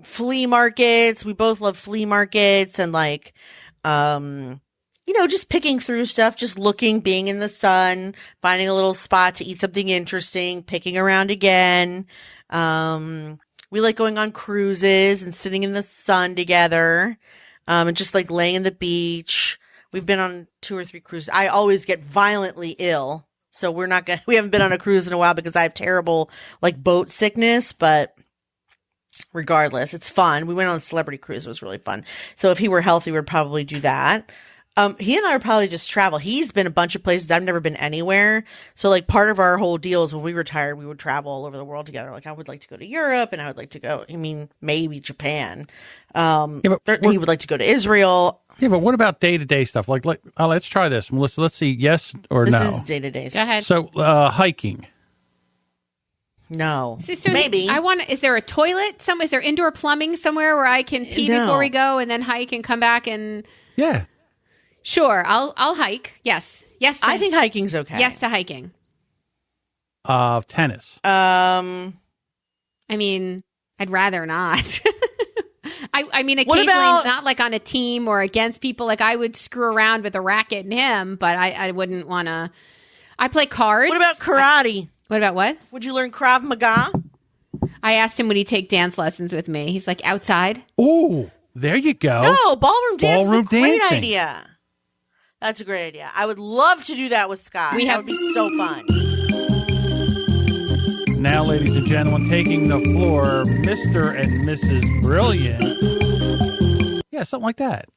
flea markets. We both love flea markets and like, just picking through stuff, just looking, being in the sun, finding a little spot to eat something interesting, picking around again. We like going on cruises and sitting in the sun together, and just like laying in the beach. We've been on 2 or 3 cruises. I always get violently ill. So we haven't been on a cruise in a while because I have terrible like boat sickness, but regardless, it's fun. We went on a celebrity cruise. It was really fun. So if he were healthy, we'd probably do that. He and I would probably just travel. He's been a bunch of places. I've never been anywhere. So like part of our whole deal is when we retired, we would travel all over the world together. Like I would like to go to Europe and I would like to go, maybe Japan. He would like to go to Israel. Yeah, but what about day-to-day stuff? Like let's try this. Melissa, let's see, yes or no. This is day-to-day stuff. Go ahead. So hiking. No. So maybe. Is there a toilet? Is there indoor plumbing somewhere where I can pee before we go and then hike and come back and... Yeah. Sure, I'll hike. Yes. I think hiking's okay. Yes to hiking. Tennis. I'd rather not. Occasionally not like on a team or against people. Like I would screw around with a racket and him, but I wouldn't want to. I play cards. What about karate? What about what? Would you learn Krav Maga? I asked him, would he take dance lessons with me? He's like, outside. Ooh, there you go. No, ballroom dance is a great dancing. idea. That's a great idea. I would love to do that with Scott. That would be so fun. Now, ladies and gentlemen, taking the floor, Mr. and Mrs. Brilliant. Yeah, something like that.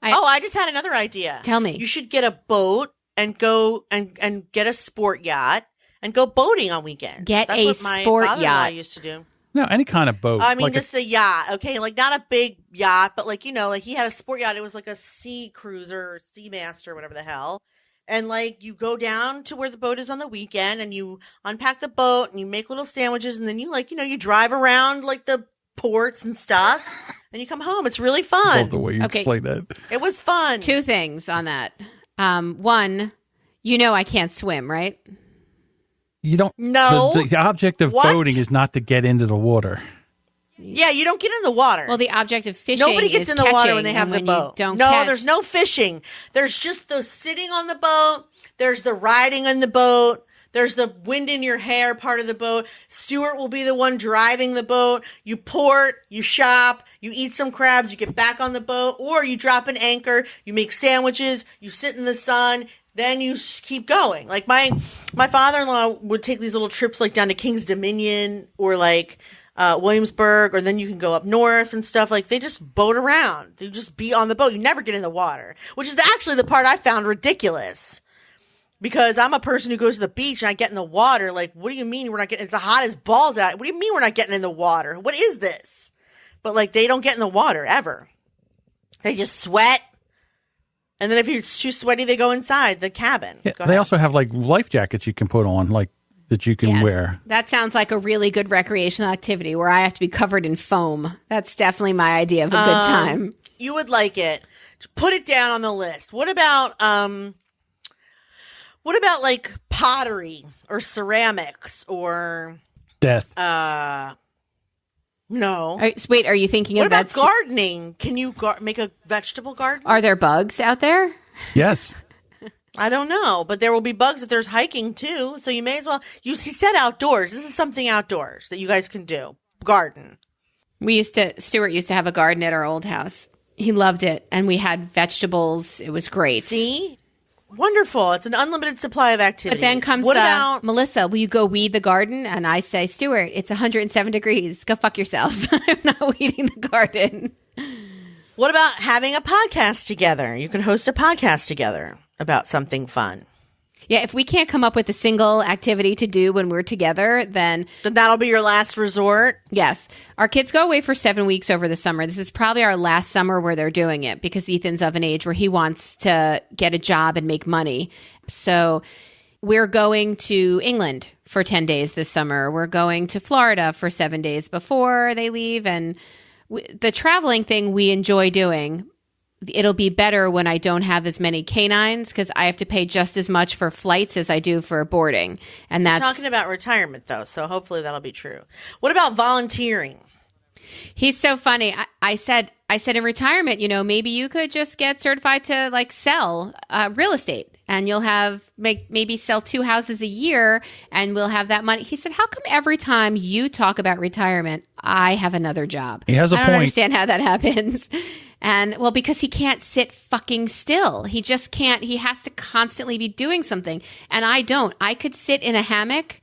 I just had another idea. Tell me. You should get a boat and go and get a sport yacht and go boating on weekends. That's what my sport father-in-law yacht. used to do. No, any kind of boat. Just a yacht, okay? Like, not a big yacht, but like, like he had a sport yacht. It was like a sea cruiser, or Seamaster, whatever the hell. And like, you go down to where the boat is on the weekend and you unpack the boat and you make little sandwiches and then you you drive around like the ports and stuff and you come home. It's really fun. Love the way you explain that. It was fun. 2 things on that. One, I can't swim, right? You don't. No. The object of boating is not to get into the water. Yeah, you don't get in the water. Well, the object of fishing Nobody gets is in the water when they have catching, the and when boat. you don't No, catch- there's no fishing. There's just the sitting on the boat. There's the riding on the boat. There's the wind in your hair part of the boat. Stuart will be the one driving the boat. You port, you shop, you eat some crabs, you get back on the boat, or you drop an anchor, you make sandwiches, you sit in the sun, then you keep going. Like my father-in-law would take these little trips like down to King's Dominion or like Williamsburg, or then you can go up north and stuff. Like they just boat around. They just be on the boat. You never get in the water, which is actually the part I found ridiculous. Because I'm a person who goes to the beach and I get in the water. Like, what do you mean we're not getting, it's the hottest balls out. What do you mean we're not getting in the water? What is this? But like, they don't get in the water ever. They just sweat. And then if it's too sweaty, they go inside the cabin. Yeah, they also have like life jackets you can put on, like that you can wear. That sounds like a really good recreational activity where I have to be covered in foam. That's definitely my idea of a good time. You would like it. Put it down on the list. What about like pottery or ceramics or death? No. Wait, are you thinking what of about gardening? Can you make a vegetable garden? Are there bugs out there? Yes. I don't know, but there will be bugs if there's hiking too. So you may as well. You said outdoors. This is something outdoors that you guys can do. Garden. Stuart used to have a garden at our old house. He loved it, and we had vegetables. It was great. See? Wonderful. It's an unlimited supply of activity. But then comes Melissa, will you go weed the garden? And I say, Stuart, it's 107 degrees. Go fuck yourself. I'm not weeding the garden. What about having a podcast together? You can host a podcast together about something fun. Yeah, if we can't come up with a single activity to do when we're together, then that'll be your last resort? Yes. Our kids go away for 7 weeks over the summer. This is probably our last summer where they're doing it because Ethan's of an age where he wants to get a job and make money. So we're going to England for 10 days this summer. We're going to Florida for 7 days before they leave. And the traveling thing we enjoy doing. It'll be better when I don't have as many canines because I have to pay just as much for flights as I do for boarding. And that's talking about retirement, though, so hopefully that'll be true. What about volunteering? He's so funny. I said in retirement, maybe you could just get certified to like sell real estate, and you'll have maybe sell 2 houses a year, and we'll have that money. He said, "How come every time you talk about retirement, I have another job?" He has a point. point. I don't understand how that happens. And well, because he can't sit fucking still. He just can't. He has to constantly be doing something. And I don't. I could sit in a hammock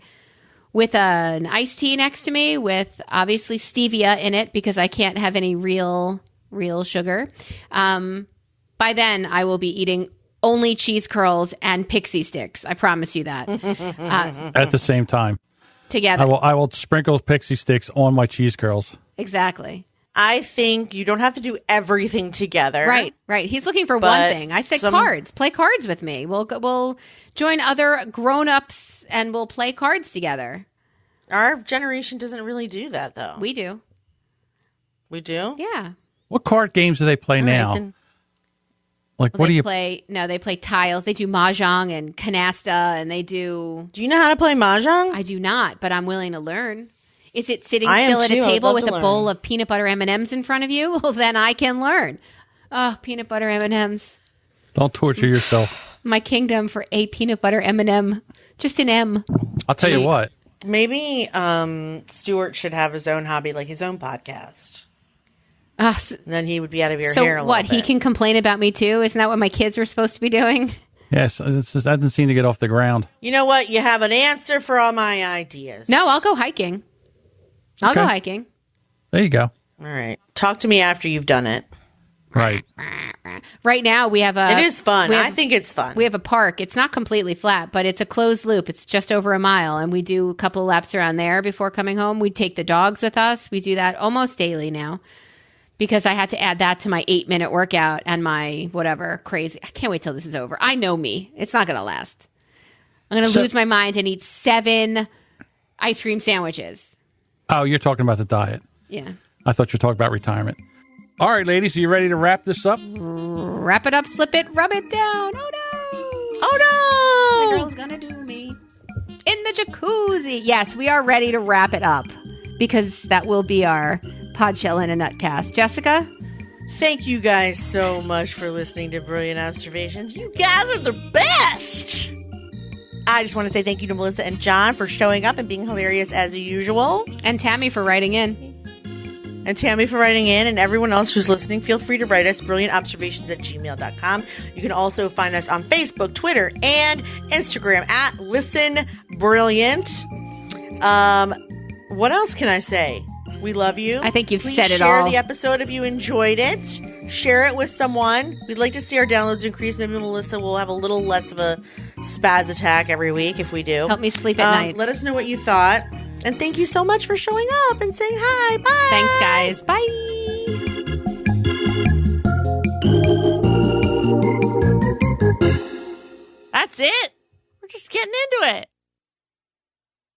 with an iced tea next to me with obviously stevia in it because I can't have any real sugar. By then, I will be eating only cheese curls and pixie sticks. I promise you that. At the same time. Together. I will sprinkle pixie sticks on my cheese curls. Exactly. I think you don't have to do everything together. Right. He's looking for one thing. I said cards. Play cards with me. We'll join other grown-ups and we'll play cards together. Our generation doesn't really do that, though. We do. We do? Yeah. What card games do they play now? Right, like, what do you play? No, they play tiles. They do mahjong and canasta, and they do. Do you know how to play mahjong? I do not, but I'm willing to learn. Is it sitting still at a table with a bowl of peanut butter M&Ms in front of you? Well, then I can learn. Oh, peanut butter M&Ms. Don't torture yourself. My kingdom for a peanut butter M&M. Just an M. I'll tell you what. Maybe Stuart should have his own hobby, like his own podcast. So then he would be out of your hair a little bit. He can complain about me too? Isn't that what my kids were supposed to be doing? Yes, that doesn't seem to get off the ground. You know what? You have an answer for all my ideas. No, I'll go hiking. I'll go hiking. There you go. All right. Talk to me after you've done it. Right. Right now we have It is fun. I think it's fun. We have a park. It's not completely flat, but it's a closed loop. It's just over a mile, and we do a couple of laps around there before coming home. We take the dogs with us. We do that almost daily now because I had to add that to my 8-minute workout and my whatever crazy. I can't wait till this is over. I know me. It's not going to last. I'm going to lose my mind and eat 7 ice cream sandwiches. Oh, you're talking about the diet. Yeah. I thought you were talking about retirement. All right, ladies, are you ready to wrap this up? Wrap it up, slip it, rub it down. Oh, no. Oh, no. The girl's going to do me. In the jacuzzi. Yes, we are ready to wrap it up because that will be our Podshell in a Nutcast. Jessica? Thank you guys so much for listening to Brilliant Observations. You guys are the best. I just want to say thank you to Melissa and John for showing up and being hilarious as usual. And Tammy for writing in. And everyone else who's listening, feel free to write us brilliantobservations@gmail.com. You can also find us on Facebook, Twitter, and Instagram at Listen Brilliant. What else can I say? We love you. I think you've Please said it share all. the episode if you enjoyed it. Share it with someone. We'd like to see our downloads increase. Maybe Melissa will have a little less of a spaz attack every week if we do. Help me sleep at night. Let us know what you thought. And thank you so much for showing up and saying hi. Bye. Thanks, guys. Bye.